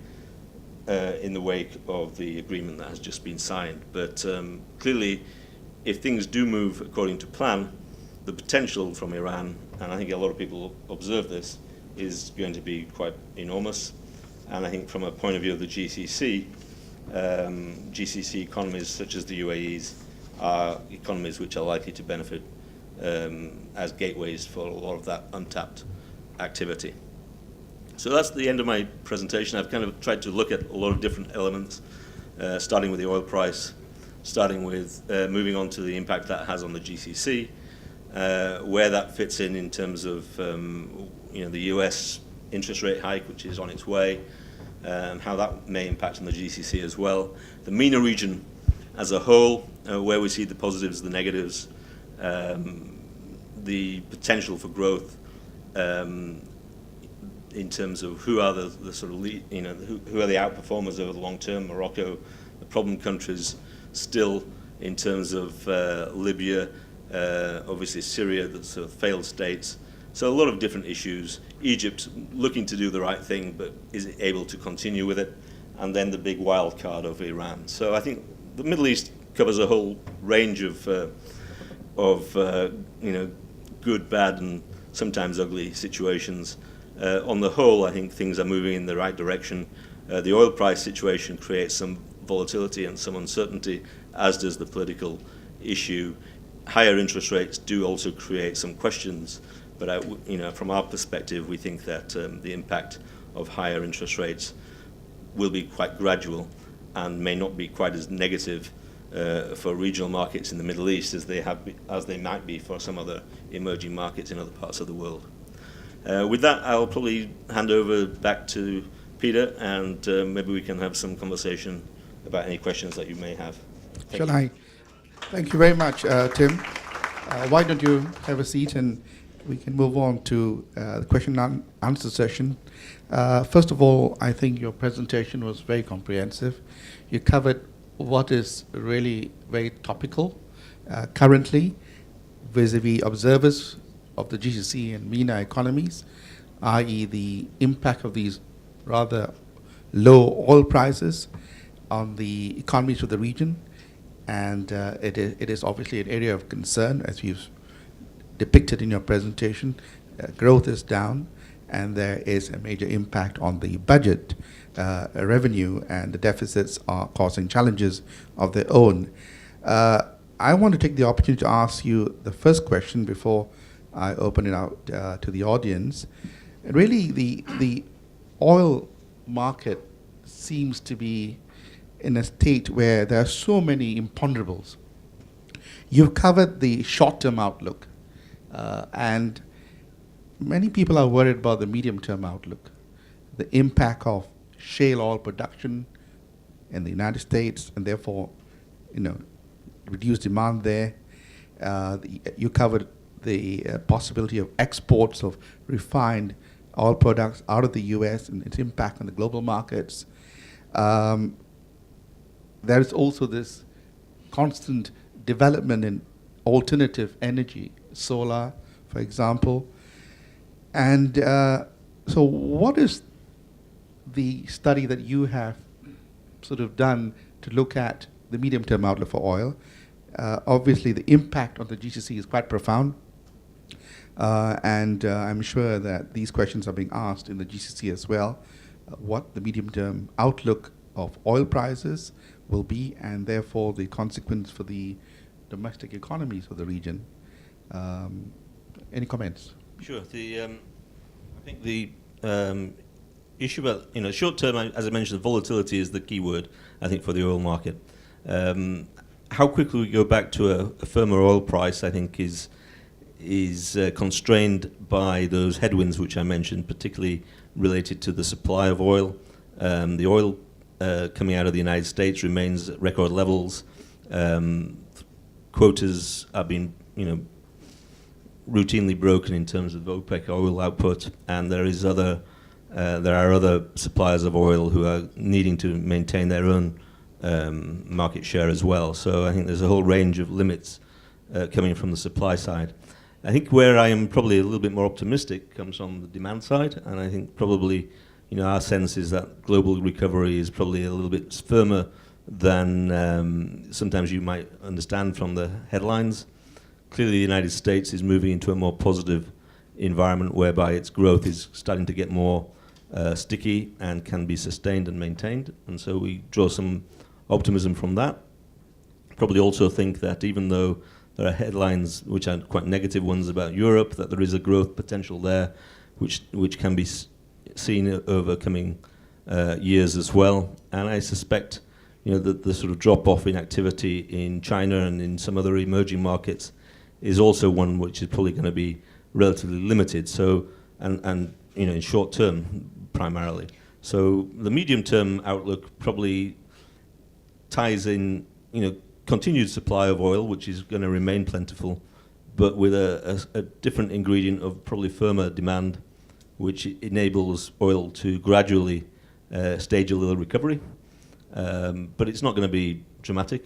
in the wake of the agreement that has just been signed. But clearly, if things do move according to plan, the potential from Iran, and I think a lot of people observe this, is going to be quite enormous. And I think from a point of view of the GCC, GCC economies such as the UAE's are economies which are likely to benefit as gateways for a lot of that untapped activity. So that's the end of my presentation. I've kind of tried to look at a lot of different elements, starting with the oil price, starting with moving on to the impact that has on the GCC, where that fits in terms of the US interest rate hike, which is on its way, and how that may impact on the GCC as well. The MENA region as a whole, where we see the positives, the negatives, the potential for growth, in terms of who are the sort of who are the outperformers over the long term. Morocco, the problem countries still in terms of Libya, obviously Syria, the sort of failed states. So a lot of different issues. Egypt looking to do the right thing, but is it able to continue with it? And then the big wild card of Iran. So I think the Middle East covers a whole range of good, bad, and sometimes ugly situations. On the whole, I think things are moving in the right direction. The oil price situation creates some volatility and some uncertainty, as does the political issue. Higher interest rates do also create some questions, but from our perspective, we think that the impact of higher interest rates will be quite gradual and may not be quite as negative for regional markets in the Middle East as they might be for some other emerging markets in other parts of the world. With that, I'll probably hand over back to Peter, and maybe we can have some conversation about any questions that you may have. Shall I? Thank you very much, Tim. Why don't you have a seat and we can move on to the question and answer session. First of all, I think your presentation was very comprehensive. You covered what is really very topical currently vis-a-vis observers of the GCC and MENA economies, i.e. the impact of these rather low oil prices on the economies of the region. And it is obviously an area of concern, as you've depicted in your presentation. Growth is down, and there is a major impact on the budget revenue, and the deficits are causing challenges of their own. I want to take the opportunity to ask you the first question before I open it out to the audience. Really, the oil market seems to be in a state where there are so many imponderables. You've covered the short-term outlook, and many people are worried about the medium-term outlook, the impact of shale oil production in the United States, and therefore, reduced demand there. You covered the possibility of exports of refined oil products out of the U.S. and its impact on the global markets. There is also this constant development in alternative energy, solar, for example. And so what is the study that you have sort of done to look at the medium-term outlook for oil? Obviously, the impact on the GCC is quite profound. And I'm sure that these questions are being asked in the GCC as well, what the medium-term outlook of oil prices will be, and therefore the consequence for the domestic economies of the region. Any comments? Sure. I think the issue about short term, as I mentioned, volatility is the key word, I think, for the oil market. How quickly we go back to a firmer oil price, I think, is constrained by those headwinds which I mentioned, particularly related to the supply of oil. The oil coming out of the United States remains at record levels. Quotas have been, routinely broken in terms of OPEC oil output, and there are other suppliers of oil who are needing to maintain their own market share as well. So I think there's a whole range of limits coming from the supply side. I think where I am probably a little bit more optimistic comes on the demand side, and I think probably our sense is that global recovery is probably a little bit firmer than sometimes you might understand from the headlines. Clearly, the United States is moving into a more positive environment whereby its growth is starting to get more sticky and can be sustained and maintained. And so we draw some optimism from that. Probably also think that even though there are headlines which are quite negative ones about Europe, that there is a growth potential there which can be seen over coming years as well. And I suspect that the sort of drop-off in activity in China and in some other emerging markets is also one which is probably going to be relatively limited. So, and in short term primarily. So the medium-term outlook probably ties in, continued supply of oil, which is going to remain plentiful, but with a different ingredient of probably firmer demand, which enables oil to gradually stage a little recovery. But it's not going to be dramatic.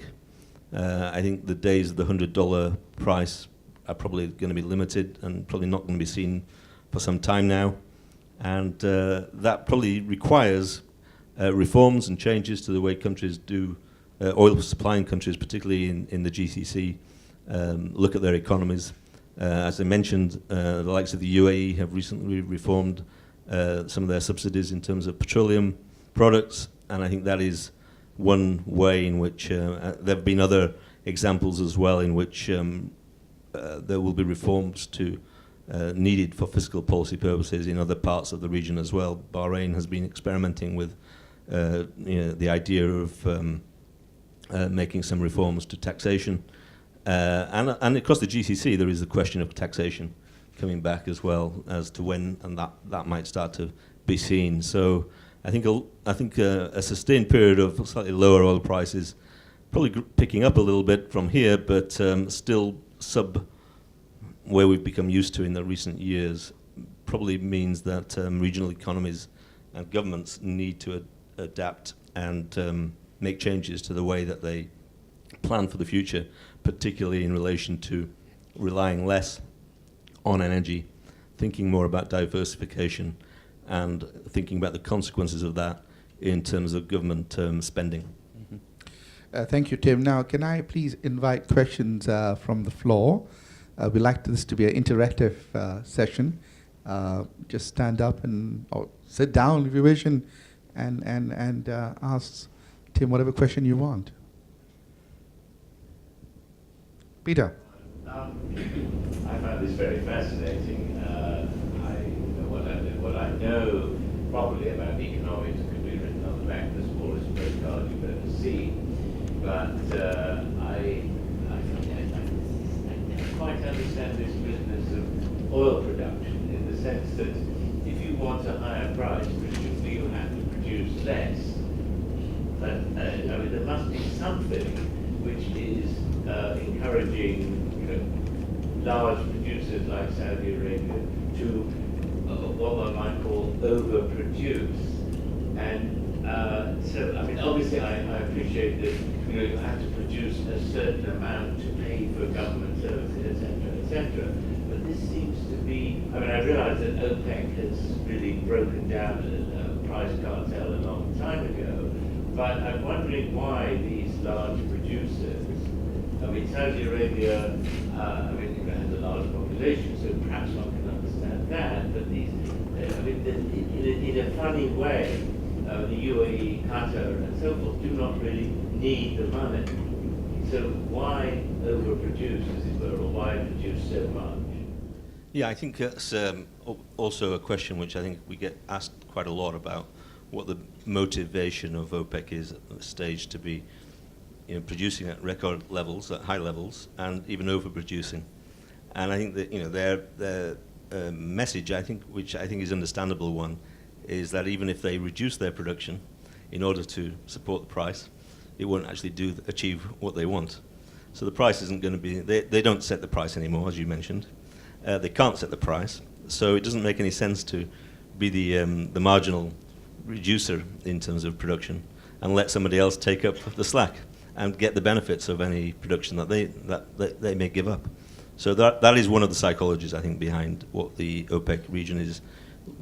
I think the days of the $100 price are probably going to be limited and probably not going to be seen for some time now. And that probably requires reforms and changes to the way countries do, oil supplying countries, particularly in the GCC, look at their economies. As I mentioned, the likes of the UAE have recently reformed some of their subsidies in terms of petroleum products, and I think that is one way in which there have been other examples as well in which there will be reforms needed for fiscal policy purposes in other parts of the region as well. Bahrain has been experimenting with the idea of making some reforms to taxation. And across the GCC, there is the question of taxation coming back as well as to when and that might start to be seen. So I think a sustained period of slightly lower oil prices, probably picking up a little bit from here, but still sub where we've become used to in the recent years, probably means that regional economies and governments need to adapt and make changes to the way that they plan for the future, particularly in relation to relying less on energy, thinking more about diversification, and thinking about the consequences of that in terms of government spending. Thank you, Tim. Now, can I please invite questions from the floor? We'd like this to be an interactive session. Just stand up or sit down if you wish and ask Tim whatever question you want. Peter. I find this very fascinating. What I know probably about economics could be written on the back of the smallest postcard you've ever seen. But I never quite understand this business of oil production in the sense that if you want a higher price, presumably you have to produce less. But there must be something which is encouraging large producers like Saudi Arabia to what one might call overproduce. And obviously I appreciate that you have to produce a certain amount to pay for government services, etc. But this seems to be, I realize that OPEC has really broken down a price cartel a long time ago, but I'm wondering why these large producers, Saudi Arabia, has a large population, so perhaps one can understand that. But these, in a funny way, the UAE, Qatar, and so forth do not really need the money. So why overproduce, as it were, or why produce so much? Yeah, I think that's also a question which I think we get asked quite a lot about what the motivation of OPEC is at this stage to be producing at record levels, at high levels, and even overproducing. And I think that their message, which I think is understandable one, is that even if they reduce their production in order to support the price, it won't actually achieve what they want. So the price isn't going to be. They don't set the price anymore, as you mentioned. They can't set the price, so it doesn't make any sense to be the marginal reducer in terms of production and let somebody else take up the slack and get the benefits of any production that they may give up. So that is one of the psychologies, I think, behind what the OPEC region is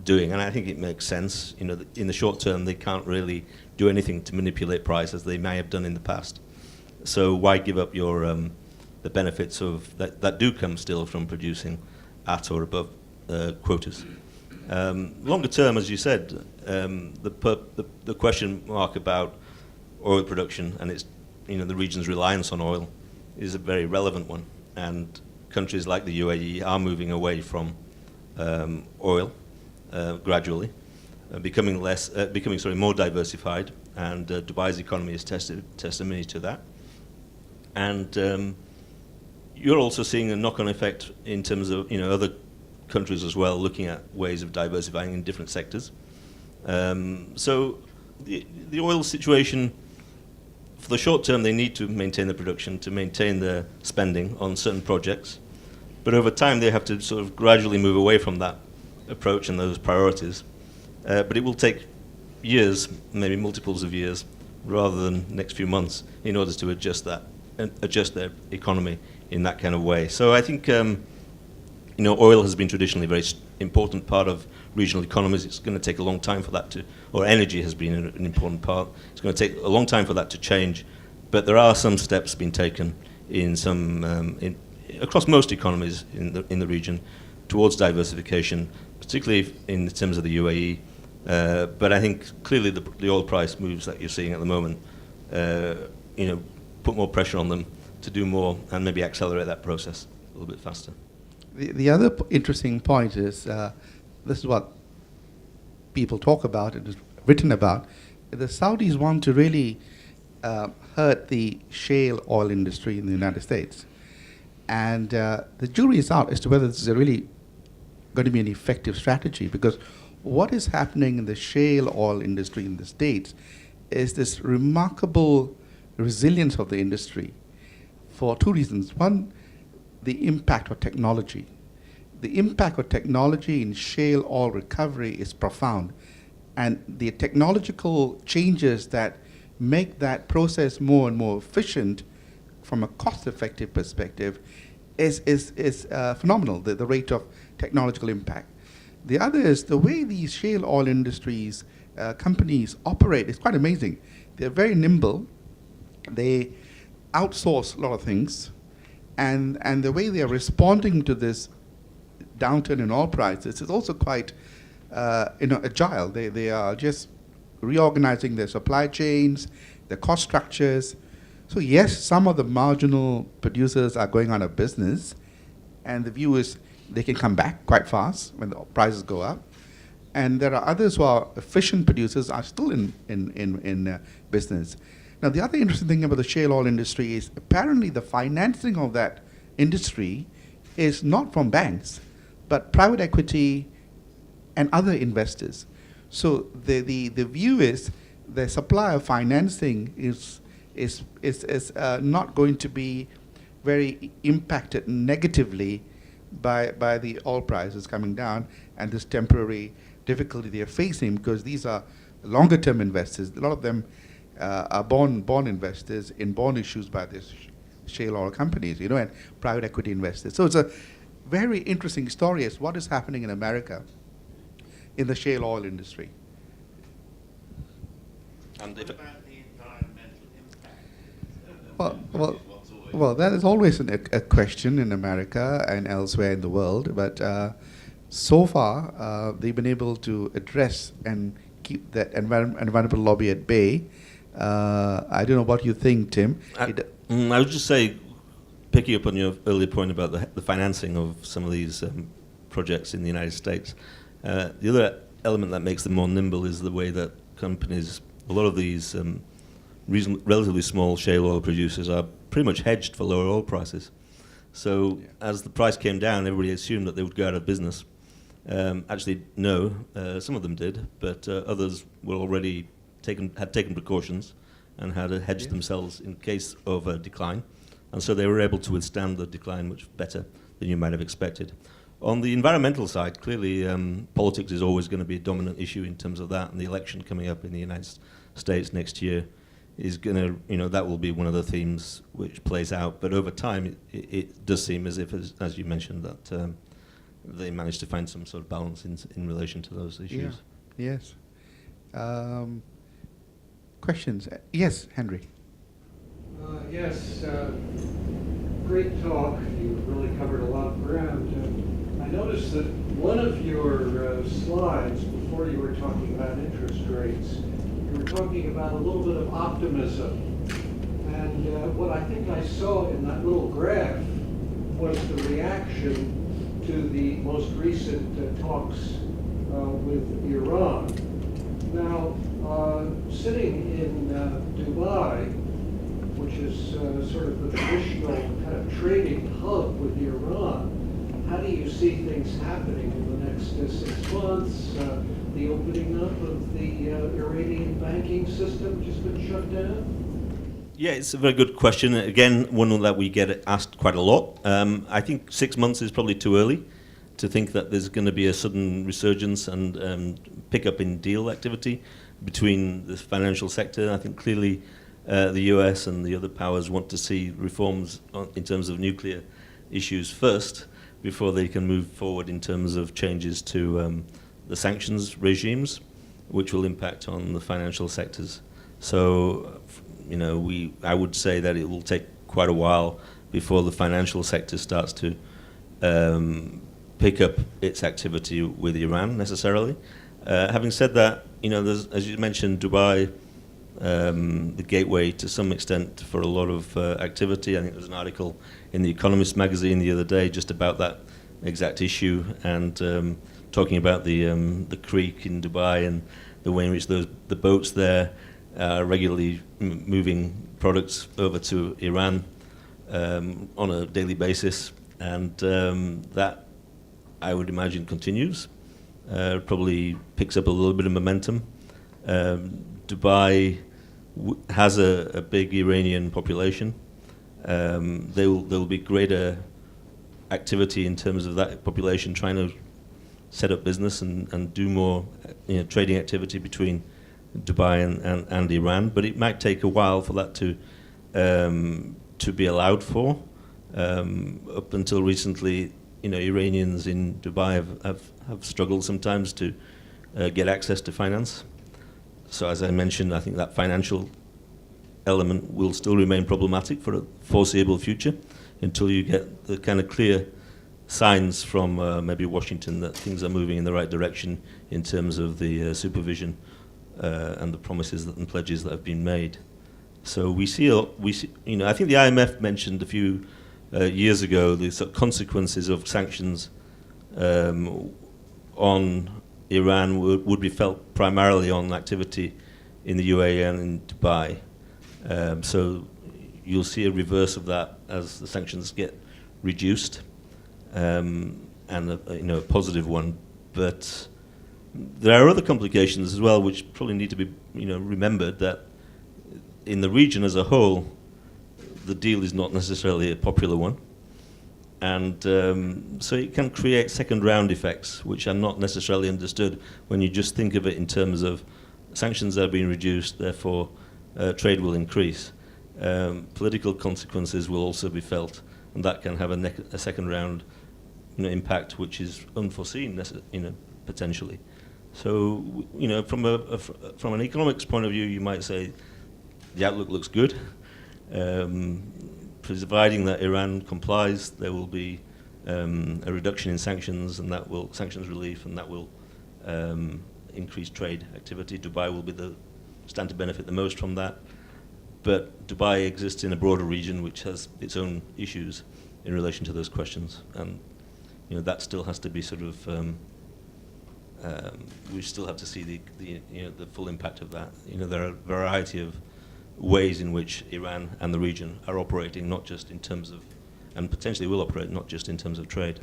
doing, and I think it makes sense. In the short term, they can't really do anything to manipulate price as they may have done in the past. So why give up your the benefits of that do come still from producing at or above quotas? Longer term, as you said, the question mark about oil production and its the region's reliance on oil is a very relevant one, and countries like the UAE are moving away from oil gradually, becoming more diversified, and Dubai's economy is testimony to that. And you're also seeing a knock-on effect in terms of other countries as well, looking at ways of diversifying in different sectors. So the oil situation, for the short term, they need to maintain the production, to maintain their spending on certain projects. But over time, they have to sort of gradually move away from that approach and those priorities. But it will take years, maybe multiples of years, rather than next few months, in order to adjust their economy in that kind of way. So I think oil has been traditionally a very important part of regional economies. It's going to take a long time for that to, or energy has been an important part. It's going to take a long time for that to change. But there are some steps being taken in some across most economies in the region towards diversification, particularly in terms of the UAE. But I think clearly the oil price moves that you're seeing at the moment, put more pressure on them to do more and maybe accelerate that process a little bit faster. The other interesting point is, this is what people talk about and is written about. The Saudis want to really hurt the shale oil industry in the United States. And the jury is out as to whether this is really going to be an effective strategy, because what is happening in the shale oil industry in the States is this remarkable resilience of the industry for two reasons. One, the impact of technology. The impact of technology in shale oil recovery is profound. And the technological changes that make that process more and more efficient from a cost-effective perspective is phenomenal, the rate of technological impact. The other is the way these shale oil industries, companies operate is quite amazing. They're very nimble. They outsource a lot of things. And the way they are responding to this downturn in oil prices is also quite agile. They are just reorganizing their supply chains, their cost structures. So yes, some of the marginal producers are going out of business, and the view is they can come back quite fast when the prices go up. And there are others who are efficient producers are still in business. Now, the other interesting thing about the shale oil industry is apparently the financing of that industry is not from banks, but private equity and other investors. So the view is the supply of financing is not going to be very impacted negatively by the oil prices coming down and this temporary difficulty they are facing, because these are longer term investors. A lot of them are bond investors in bond issues by these shale oil companies, and private equity investors. So it's a very interesting story as what is happening in America in the shale oil industry. And What about the environmental impact? Well, that is always a question in America and elsewhere in the world, but so far they've been able to address and keep that environmental lobby at bay. I don't know what you think, Tim. I would just say, picking up on your earlier point about the financing of some of these projects in the United States, the other element that makes them more nimble is the way that companies, a lot of these relatively small shale oil producers are pretty much hedged for lower oil prices. So as the price came down, everybody assumed that they would go out of business. Actually, no, some of them did, but others were already had taken precautions and had hedged themselves in case of a decline. And so they were able to withstand the decline much better than you might have expected. On the environmental side, clearly politics is always going to be a dominant issue in terms of that, and the election coming up in the United States next year is going to, that will be one of the themes which plays out. But over time, it does seem as if, as you mentioned, that they managed to find some sort of balance in relation to those issues. Yeah. Yes. Questions? Yes, Henry. Yes. Great talk. You really covered a lot of ground. I noticed that one of your slides, before you were talking about interest rates, you were talking about a little bit of optimism. And what I think I saw in that little graph was the reaction to the most recent talks with Iran. Now, sitting in Dubai, which is sort of the traditional kind of trading hub with Iran, how do you see things happening in the next 6 months? The opening up of the Iranian banking system, which has been shut down? Yeah, it's a very good question. Again, one that we get asked quite a lot. I think 6 months is probably too early to think that there's going to be a sudden resurgence and pickup in deal activity between the financial sector. I think clearly the US and the other powers want to see reforms in terms of nuclear issues first before they can move forward in terms of changes to the sanctions regimes, which will impact on the financial sectors. So, I would say that it will take quite a while before the financial sector starts to pick up its activity with Iran necessarily. Having said that, there's, as you mentioned, Dubai, the gateway to some extent for a lot of activity. I think there was an article in The Economist magazine the other day just about that exact issue, and talking about the creek in Dubai and the way in which the boats there are regularly moving products over to Iran on a daily basis, and that I would imagine continues. probably picks up a little bit of momentum. Dubai has a big Iranian population. There will be greater activity in terms of that population trying to set up business and do more trading activity between Dubai and Iran. But it might take a while for that to be allowed for. Up until recently, Iranians in Dubai have struggled sometimes to get access to finance. So as I mentioned, I think that financial element will still remain problematic for a foreseeable future until you get the kind of clear signs from maybe Washington that things are moving in the right direction in terms of the supervision and the promises and pledges that have been made. So we see, I think the IMF mentioned a few years ago the sort of consequences of sanctions on Iran would be felt primarily on activity in the UAE and in Dubai. So you'll see a reverse of that as the sanctions get reduced, and a positive one. But there are other complications as well, which probably need to be remembered, that in the region as a whole, the deal is not necessarily a popular one. And so it can create second-round effects, which are not necessarily understood when you just think of it in terms of sanctions are being reduced, therefore trade will increase. Political consequences will also be felt, and that can have a second-round impact, which is unforeseen, potentially. So, from an economics point of view, you might say the outlook looks good. Providing that Iran complies, there will be a reduction in sanctions, and sanctions relief, and that will increase trade activity. Dubai will stand to benefit the most from that. But Dubai exists in a broader region which has its own issues in relation to those questions, and that still has to be sort of. We still have to see the full impact of that. There are a variety of ways in which Iran and the region are operating, not just in terms of, and potentially will operate not just in terms of trade.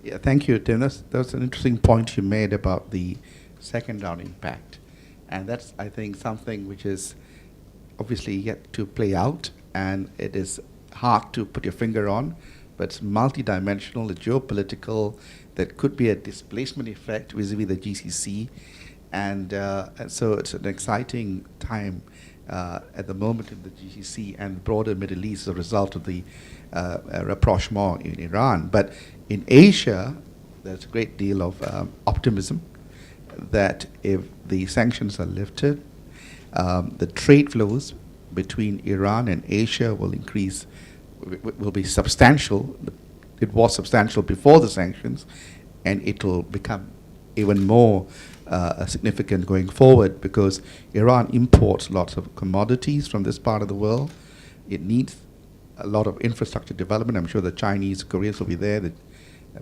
Yeah, thank you, Tim. That's an interesting point you made about the second-round impact. And that's, I think, something which is obviously yet to play out, and it is hard to put your finger on, but it's multidimensional, it's geopolitical. There could be a displacement effect vis-a-vis the GCC, and so it's an exciting time at the moment in the GCC and broader Middle East as a result of the rapprochement in Iran. But in Asia, there's a great deal of optimism that if the sanctions are lifted, the trade flows between Iran and Asia will increase, will be substantial. It was substantial before the sanctions, and it will become even more significant going forward, because Iran imports lots of commodities from this part of the world. It needs a lot of infrastructure development. I'm sure the Chinese, Koreans will be there,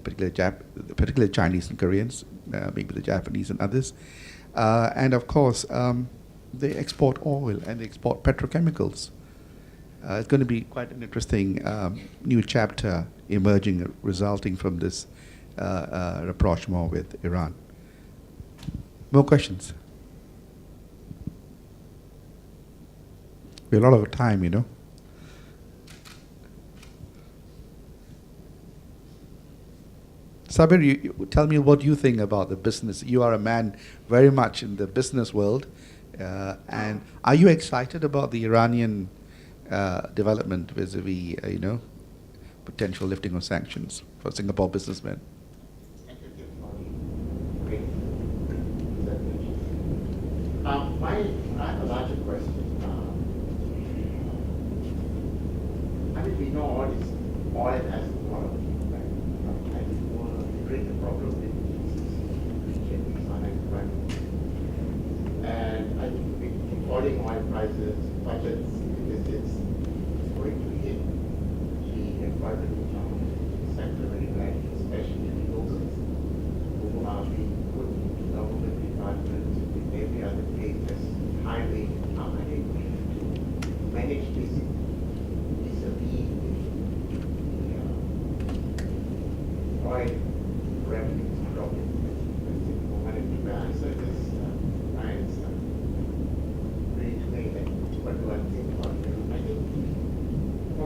particularly Chinese and Koreans, maybe the Japanese and others. And of course, they export oil and they export petrochemicals. It's going to be quite an interesting new chapter emerging, resulting from this rapprochement with Iran. More questions? We have a lot of time, Sabir, you tell me what you think about the business. You are a man very much in the business world. And are you excited about the Iranian development vis-a-vis, potential lifting of sanctions for Singapore businessmen? I have a larger question. We know all this oil and gas development, right? I just want to bring the problem with and I think falling oil prices, budgets, because it's going to hit the employment sector very badly, especially the locals who are being put into government departments with every other places, highway, how are they going to manage this vis-a-vis the oil revenues dropping?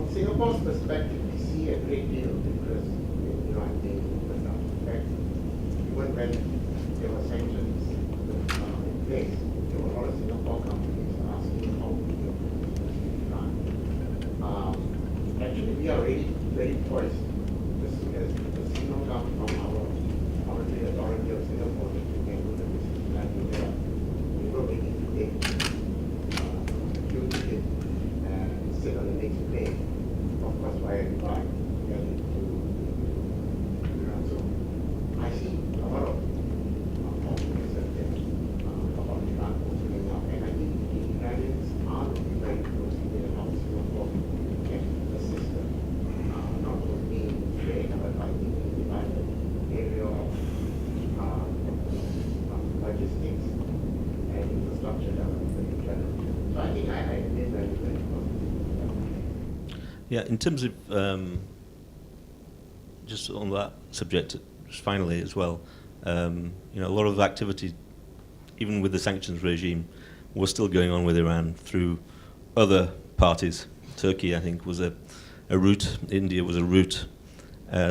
from Singapore's perspective, we see a great deal of interest in Iran being opened up. In fact, even when there were sanctions in place, there were a lot of Singapore companies asking how we can Iran. Actually, we are already very poised as the signal comes from our monetary authority of Singapore that we can do the business planning there. We will be able to take a huge hit and sit on the next plane, of course, via Dubai, getting to Iran. So I see a lot of optimism there about Iran opening up, and I think the Iranians are looking very closely at how Singapore can assist them, not only in trade, but I think in the area of logistics and infrastructure development in general. So I think I remain very, very positive. Yeah, in terms of just on that subject, just finally as well, you know, a lot of activity, even with the sanctions regime, was still going on with Iran through other parties. Turkey, I think, was a route. India was a route.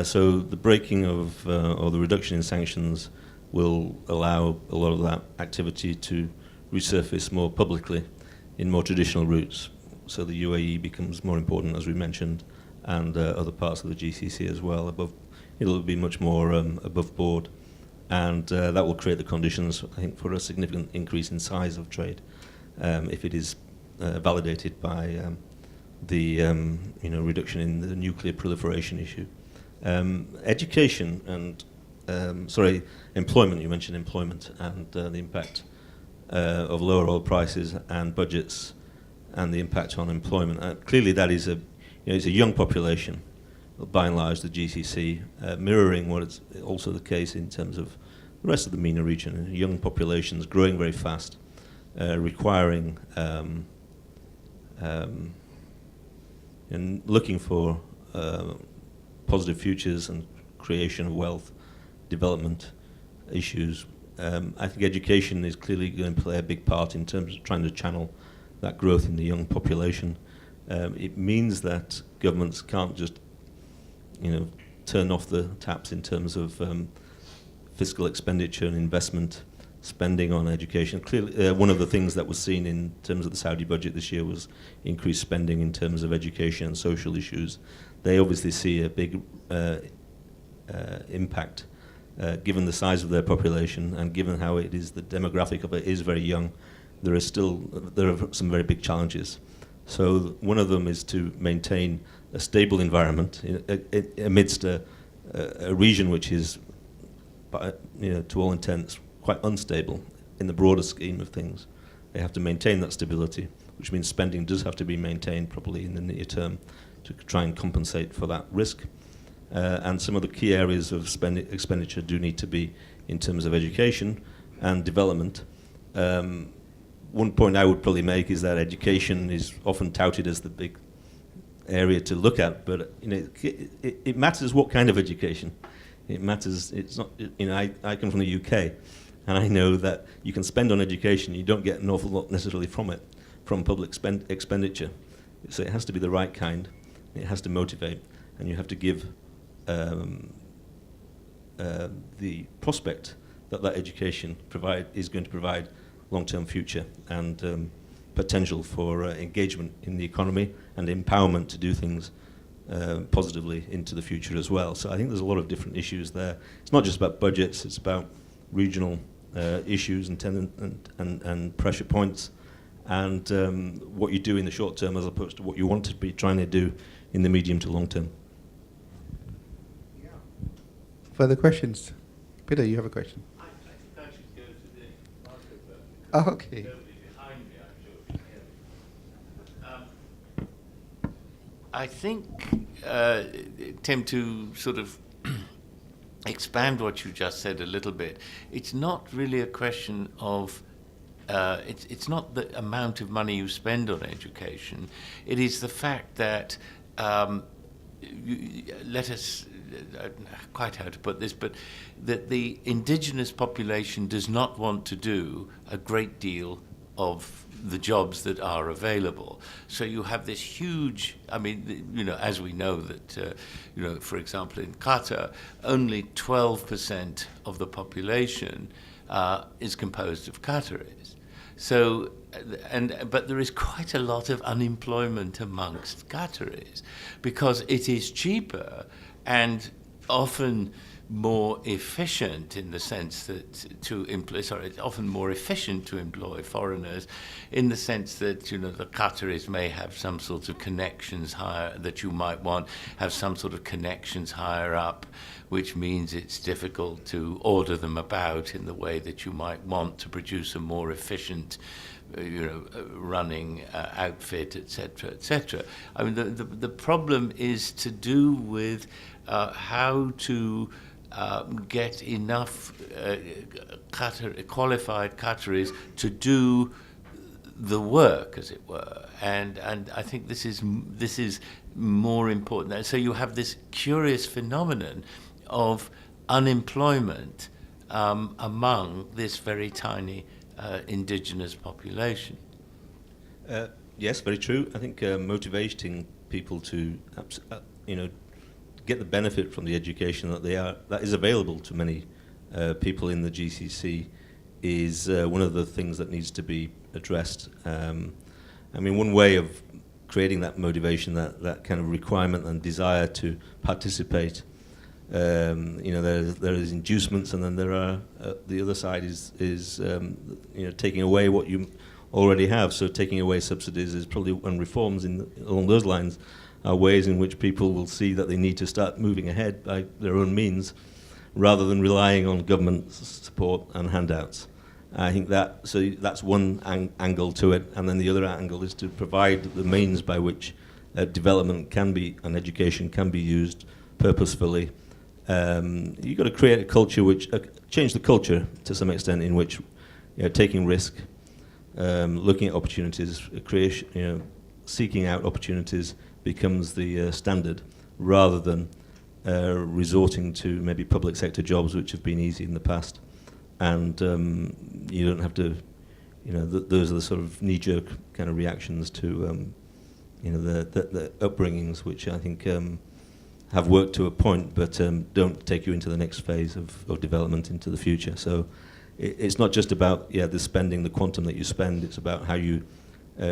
So the breaking of or the reduction in sanctions will allow a lot of that activity to resurface more publicly in more traditional routes. So the UAE becomes more important, as we mentioned, and other parts of the GCC as well. It'll be much more above board, and that will create the conditions, I think, for a significant increase in size of trade if it is validated by the reduction in the nuclear proliferation issue. Education and employment. You mentioned employment and the impact of lower oil prices and budgets, and the impact on employment. Clearly, that is it's a young population, by and large, the GCC, mirroring what is also the case in terms of the rest of the MENA region. Young populations growing very fast, requiring and looking for positive futures and creation of wealth, development issues. I think education is clearly going to play a big part in terms of trying to channel that growth in the young population. It means that governments can't just, turn off the taps in terms of fiscal expenditure and investment spending on education. Clearly, one of the things that was seen in terms of the Saudi budget this year was increased spending in terms of education and social issues. They obviously see a big impact, given the size of their population and given how it is, the demographic of it is very young. There are some very big challenges. So one of them is to maintain a stable environment amidst a region which is, to all intents, quite unstable in the broader scheme of things. They have to maintain that stability, which means spending does have to be maintained properly in the near term to try and compensate for that risk. And some of the key areas of expenditure do need to be in terms of education and development. One point I would probably make is that education is often touted as the big area to look at, but it matters what kind of education. It matters. It's not. I come from the UK, and I know that you can spend on education. You don't get an awful lot necessarily from it, from public expenditure. So it has to be the right kind. It has to motivate, and you have to give the prospect that education is going to provide long-term future and potential for engagement in the economy and empowerment to do things positively into the future as well. So I think there's a lot of different issues there. It's not just about budgets, it's about regional issues and pressure points, and what you do in the short term as opposed to what you want to be trying to do in the medium to long term. Yeah. Further questions? Peter, you have a question? I think I should go to the microphone. Oh, okay. Nobody behind me, I'm sure, can hear me. I think, Tim, to sort of expand what you just said a little bit, it's not really a question of it's not the amount of money you spend on education. It is the fact that let us quite how to put this, but that the indigenous population does not want to do a great deal of the jobs that are available. So you have this huge, I mean, as we know that, for example, in Qatar, only 12% of the population is composed of Qataris. So, but there is quite a lot of unemployment amongst Qataris because it is cheaper and often more efficient in the sense that it's often more efficient to employ foreigners in the sense that, the Qataris may have some sort of connections higher that you might want, have some sort of connections higher up, which means it's difficult to order them about in the way that you might want to produce a more efficient running outfit, etc., etc. I mean, the problem is to do with how to get enough qualified Qataris to do the work, as it were, and I think this is more important. So you have this curious phenomenon of unemployment among this very tiny indigenous population. Yes, very true. I think motivating people to, get the benefit from the education that is available to many people in the GCC is one of the things that needs to be addressed. One way of creating that motivation, that kind of requirement and desire to participate, there is inducements, and then there are the other side is taking away what you already have. So taking away subsidies is probably, and reforms along those lines are ways in which people will see that they need to start moving ahead by their own means rather than relying on government support and handouts. I think that's one angle to it, and then the other angle is to provide the means by which development can be and education can be used purposefully. You've got to create a culture change the culture to some extent in which taking risk, looking at opportunities, seeking out opportunities becomes the standard, rather than resorting to maybe public sector jobs which have been easy in the past. And you don't have to, those are the sort of knee-jerk kind of reactions to, the upbringings, which I think have worked to a point, but don't take you into the next phase of development into the future. So it's not just about the spending, the quantum that you spend. It's about how you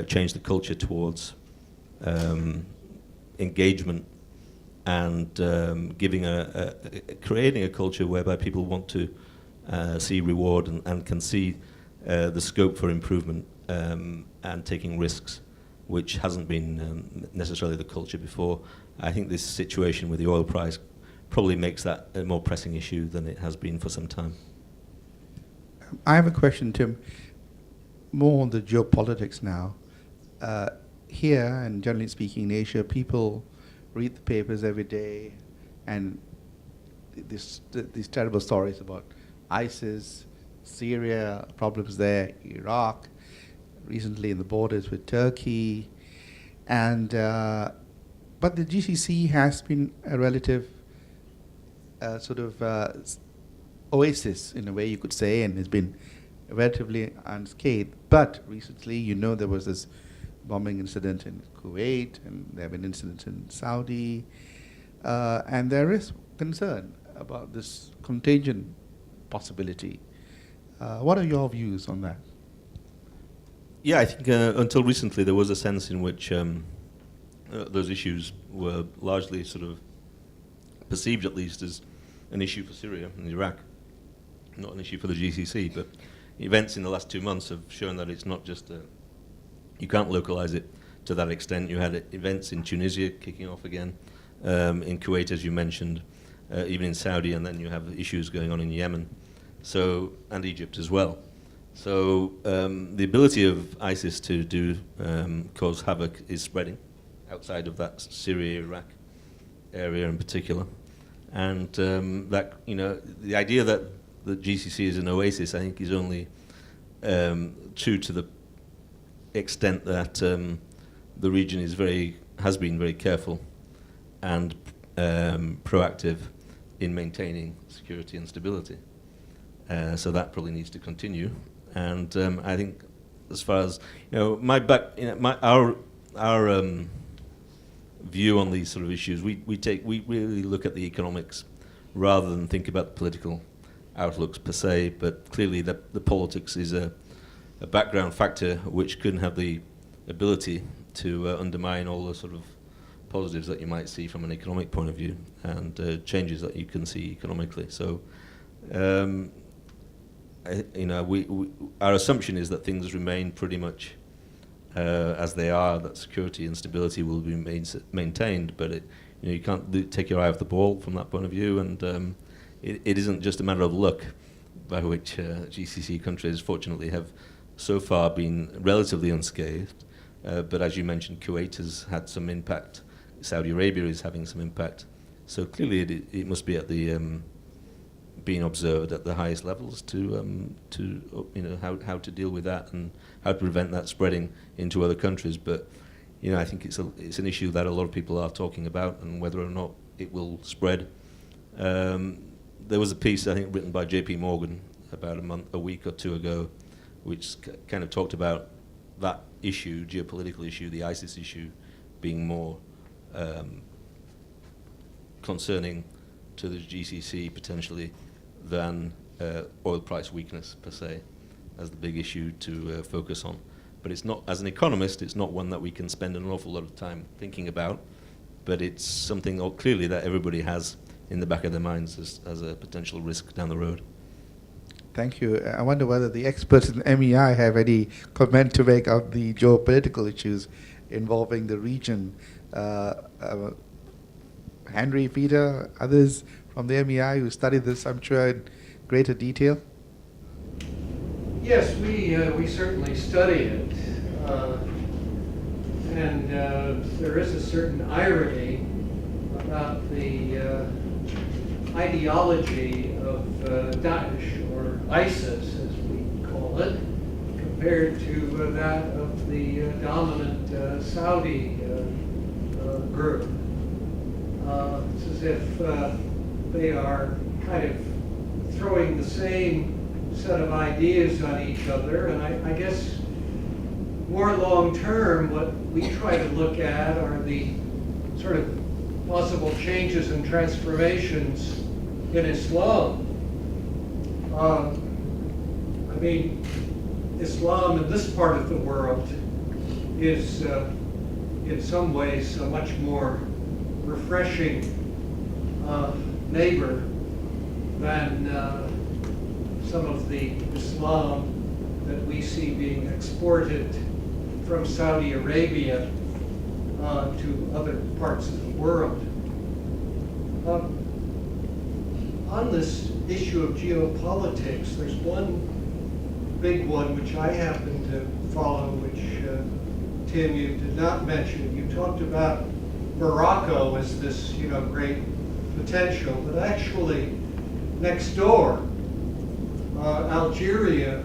change the culture towards engagement and creating a culture whereby people want to see reward and can see the scope for improvement and taking risks, which hasn't been necessarily the culture before. I think this situation with the oil price probably makes that a more pressing issue than it has been for some time. I have a question, Tim, more on the geopolitics now. Here, and generally speaking in Asia, people read the papers every day, and these terrible stories about ISIS, Syria, problems there, Iraq, recently in the borders with Turkey, and but the GCC has been a relative oasis in a way, you could say, and has been relatively unscathed. But recently, there was this bombing incident in Kuwait, and there have been incidents in Saudi, and there is concern about this contagion possibility. What are your views on that? Yeah, I think until recently there was a sense in which those issues were largely sort of perceived, at least, as an issue for Syria and Iraq, not an issue for the GCC. But events in the last 2 months have shown that it's not just you can't localize it to that extent. You had events in Tunisia kicking off again, in Kuwait, as you mentioned, even in Saudi, and then you have issues going on in Yemen, and Egypt as well. So the ability of ISIS to cause havoc is spreading outside of that Syria-Iraq area in particular, and the idea that the GCC is an oasis, I think, is only true to the extent that the region has been very careful and proactive in maintaining security and stability. So that probably needs to continue. And I think as far as our view on these sort of issues, we really look at the economics rather than think about the political outlooks per se. But clearly, the politics is a background factor which can have the ability to undermine all the sort of positives that you might see from an economic point of view and changes that you can see economically. So, our assumption is that things remain pretty much as they are, that security and stability will be maintained, but you can't take your eye off the ball from that point of view, and it isn't just a matter of luck by which GCC countries fortunately have so far been relatively unscathed, but as you mentioned, Kuwait has had some impact, Saudi Arabia is having some impact, so clearly it must be at the being observed at the highest levels to how to deal with that and how to prevent that spreading into other countries. But I think it's an issue that a lot of people are talking about, and whether or not it will spread. There was a piece I think written by J.P. Morgan about a week or two ago, which kind of talked about that issue, geopolitical issue, the ISIS issue, being more concerning to the GCC potentially than oil price weakness per se as the big issue to focus on. But it's not, as an economist, it's not one that we can spend an awful lot of time thinking about, but it's something clearly that everybody has in the back of their minds as a potential risk down the road. Thank you. I wonder whether the experts in MEI have any comment to make on the geopolitical issues involving the region. Henry, Peter, others from the MEI who studied this, I'm sure, in greater detail? Yes, we certainly study it. And there is a certain irony about the ideology of Daesh, or ISIS as we call it, compared to that of the dominant Saudi group. It's as if they are kind of throwing the same set of ideas on each other, and I guess more long-term, what we try to look at are the sort of possible changes and transformations in Islam. Islam in this part of the world is in some ways a much more refreshing neighbor than some of the Islam that we see being exported from Saudi Arabia to other parts of the world. On this issue of geopolitics, there's one big one which I happen to follow, which Tim, you did not mention. You talked about Morocco as this, great potential, but actually next door, Algeria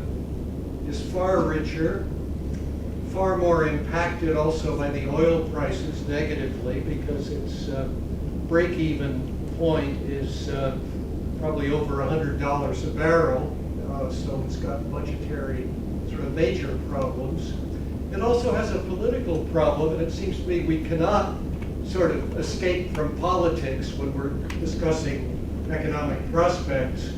is far richer, far more impacted also by the oil prices negatively, because its break-even point is probably over $100 a barrel, so it's got budgetary sort of major problems. It also has a political problem, and it seems to me we cannot sort of escape from politics when we're discussing economic prospects.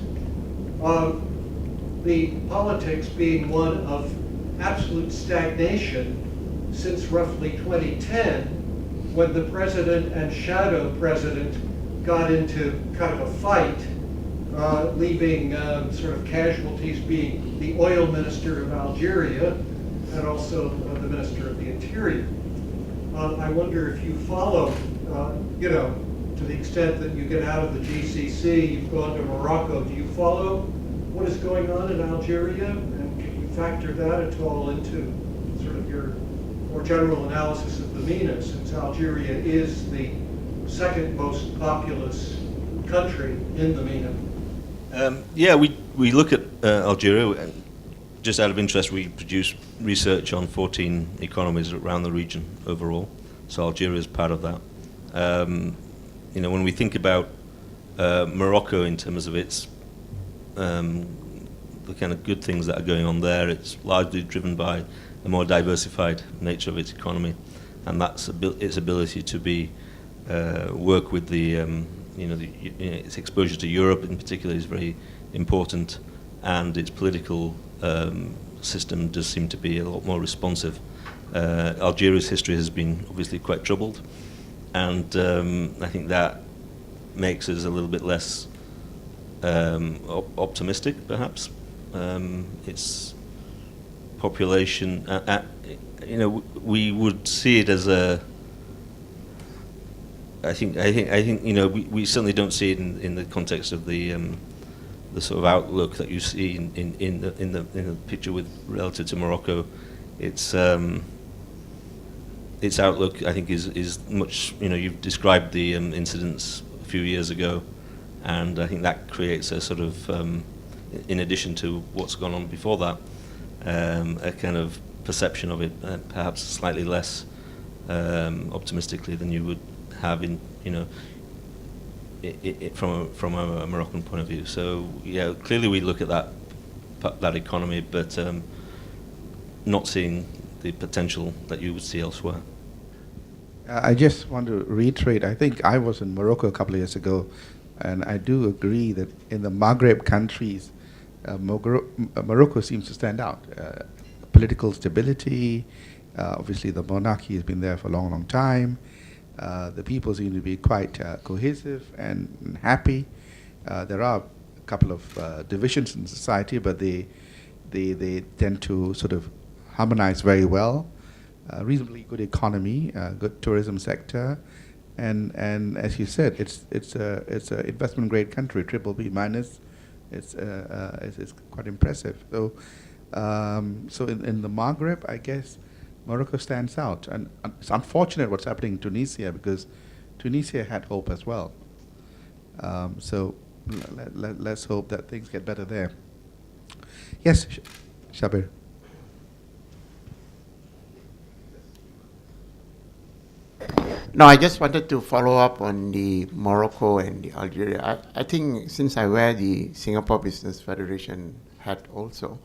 The politics being one of absolute stagnation since roughly 2010, when the president and shadow president got into kind of a fight, leaving sort of casualties being the oil minister of Algeria and also the minister of the Interior. I wonder if you follow, to the extent that you get out of the GCC, you've gone to Morocco, do you follow what is going on in Algeria? And can you factor that at all into sort of your more general analysis of the MENA, since Algeria is the second most populous country in the MENA? We look at Algeria, and just out of interest, we produce research on 14 economies around the region overall, so Algeria is part of that. When we think about Morocco in terms of its the kind of good things that are going on there. It's largely driven by the more diversified nature of its economy, and that's its ability to be work with the its exposure to Europe in particular is very important, and its political system does seem to be a lot more responsive. Algeria's history has been obviously quite troubled, and I think that makes us a little bit less optimistic, perhaps. Its population, we would see it as a. I think we certainly don't see it in the context of the sort of outlook that you see in the picture with relative to Morocco. Its outlook, I think, is much. You've described the incidents a few years ago, and I think that creates a sort of, in addition to what's gone on before that, a kind of perception of it, perhaps slightly less optimistically than you would have in, from a Moroccan point of view. So yeah, clearly we look at that economy, but not seeing the potential that you would see elsewhere. I just want to reiterate, I think I was in Morocco a couple of years ago, and I do agree that in the Maghreb countries, Morocco seems to stand out. Political stability, obviously the monarchy has been there for a long, long time. The people seem to be quite cohesive and happy. There are a couple of divisions in society, but they tend to sort of harmonize very well. Reasonably good economy, good tourism sector, and as you said, it's a investment grade country, BBB minus. It's quite impressive. So in the Maghreb, I guess Morocco stands out, and it's unfortunate what's happening in Tunisia, because Tunisia had hope as well. So let's hope that things get better there. Yes, Shabir. No, I just wanted to follow up on the Morocco and the Algeria. I think since I wear the Singapore Business Federation hat also,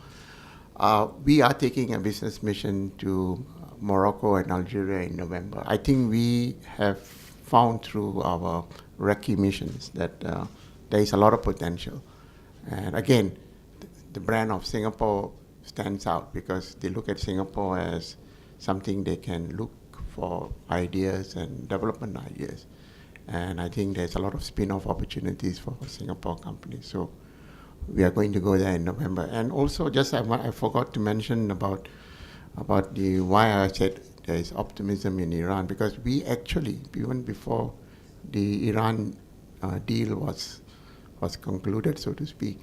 we are taking a business mission to Morocco and Algeria in November. I think we have found through our recce missions that there is a lot of potential. And again, the brand of Singapore stands out because they look at Singapore as something they can look for ideas and development ideas. And I think there's a lot of spin-off opportunities for Singapore companies. So we are going to go there in November. And also, just I forgot to mention about the why I said there is optimism in Iran, because we actually, even before the Iran deal was concluded, so to speak,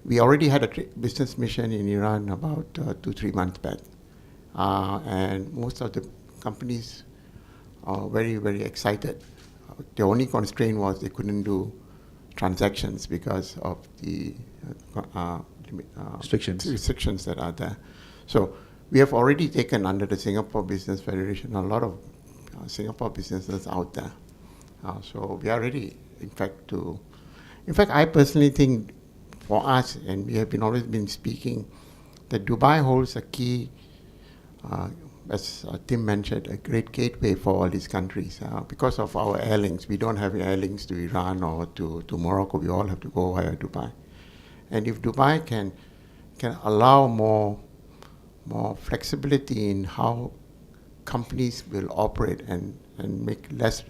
we already had a business mission in Iran about 2-3 months back. And most of the companies are very, very excited. The only constraint was they couldn't do transactions because of the restrictions that are there. So we have already taken, under the Singapore Business Federation, a lot of Singapore businesses out there. So we are ready, in fact, I personally think for us, and we have always been speaking, that Dubai holds a key, as Tim mentioned, a great gateway for all these countries. Because of our air links, we don't have air links to Iran or to Morocco. We all have to go via Dubai. And if Dubai can allow more flexibility in how companies will operate and make less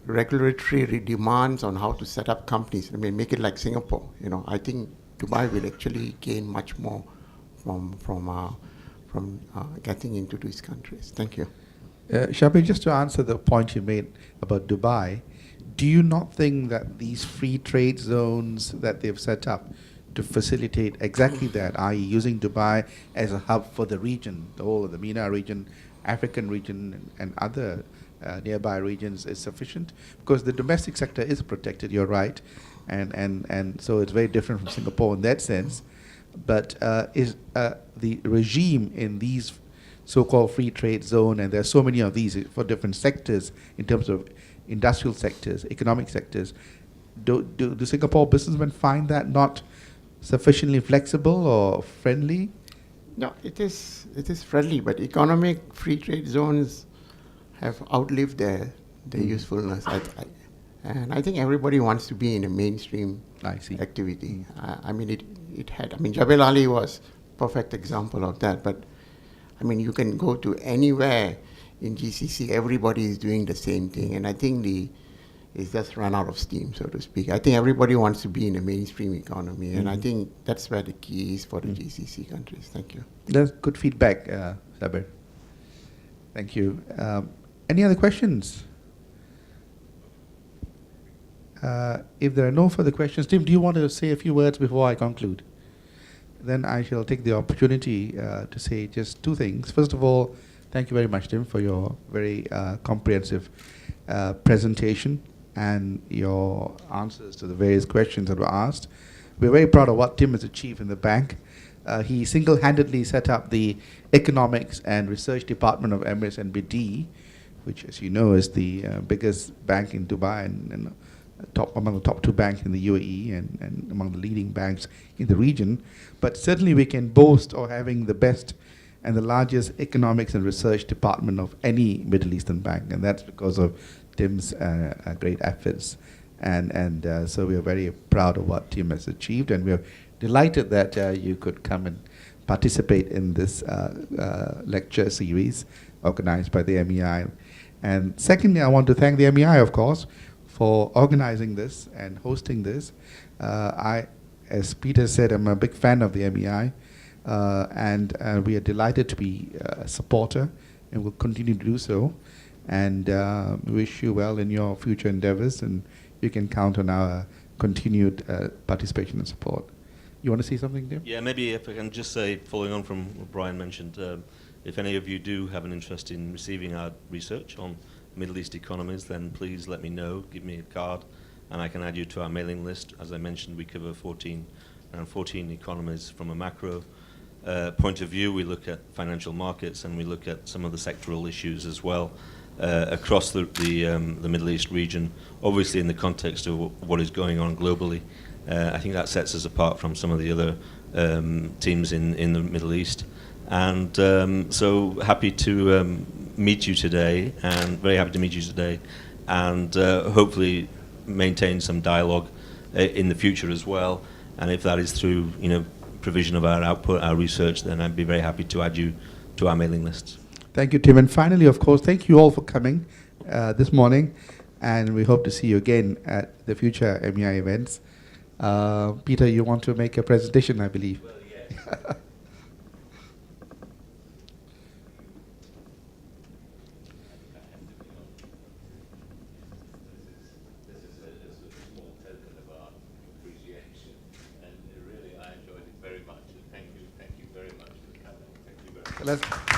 regulatory demands on how to set up companies, make it like Singapore. I think Dubai will actually gain much more from getting into these countries. Thank you. Shabir, just to answer the point you made about Dubai, do you not think that these free trade zones that they've set up to facilitate exactly that, i.e. using Dubai as a hub for the region, the whole of the MENA region, African region, and other nearby regions, is sufficient? Because the domestic sector is protected, you're right, and so it's very different from Singapore in that sense. But is the regime in these so-called free trade zone, and there are so many of these for different sectors in terms of industrial sectors, economic sectors, do Singapore businessmen find that not sufficiently flexible or friendly? No, it is friendly, but economic free trade zones have outlived their usefulness. And I think everybody wants to be in a mainstream I see. activity. I mean, it had. I mean, Jebel Ali was perfect example of that. But I mean, you can go to anywhere in GCC. Everybody is doing the same thing, and I think it's just run out of steam, so to speak. I think everybody wants to be in a mainstream economy, and I think that's where the key is for the GCC countries. Thank you. That's good feedback, Sabir. Thank you. Any other questions? If there are no further questions, Tim, do you want to say a few words before I conclude? Then I shall take the opportunity to say just two things. First of all, thank you very much, Tim, for your very comprehensive presentation and your answers to the various questions that were asked. We're very proud of what Tim has achieved in the bank. He single-handedly set up the Economics and Research Department of Emirates NBD, which, as you know, is the biggest bank in Dubai and among the top two banks in the UAE and among the leading banks in the region. But certainly we can boast of having the best and the largest economics and research department of any Middle Eastern bank, and that's because of Tim's great efforts. And so we are very proud of what Tim has achieved, and we are delighted that you could come and participate in this lecture series organized by the MEI. And secondly, I want to thank the MEI, of course, for organizing this and hosting this. As Peter said, I'm a big fan of the MEI, and we are delighted to be a supporter, and will continue to do so. And wish you well in your future endeavors, and you can count on our continued participation and support. You want to say something, Tim? Yeah, maybe if I can just say, following on from what Brian mentioned, if any of you do have an interest in receiving our research on Middle East economies, then please let me know, give me a card, and I can add you to our mailing list. As I mentioned, we cover around 14 economies from a macro point of view. We look at financial markets, and we look at some of the sectoral issues as well across the Middle East region, obviously in the context of what is going on globally. I think that sets us apart from some of the other teams in the Middle East. And so happy to meet you today, and very happy to meet you today, and hopefully maintain some dialogue in the future as well. And if that is through, provision of our output, our research, then I'd be very happy to add you to our mailing lists. Thank you, Tim. And finally, of course, thank you all for coming this morning, and we hope to see you again at the future MEI events. Peter, you want to make a presentation, I believe. Well, yes. Let's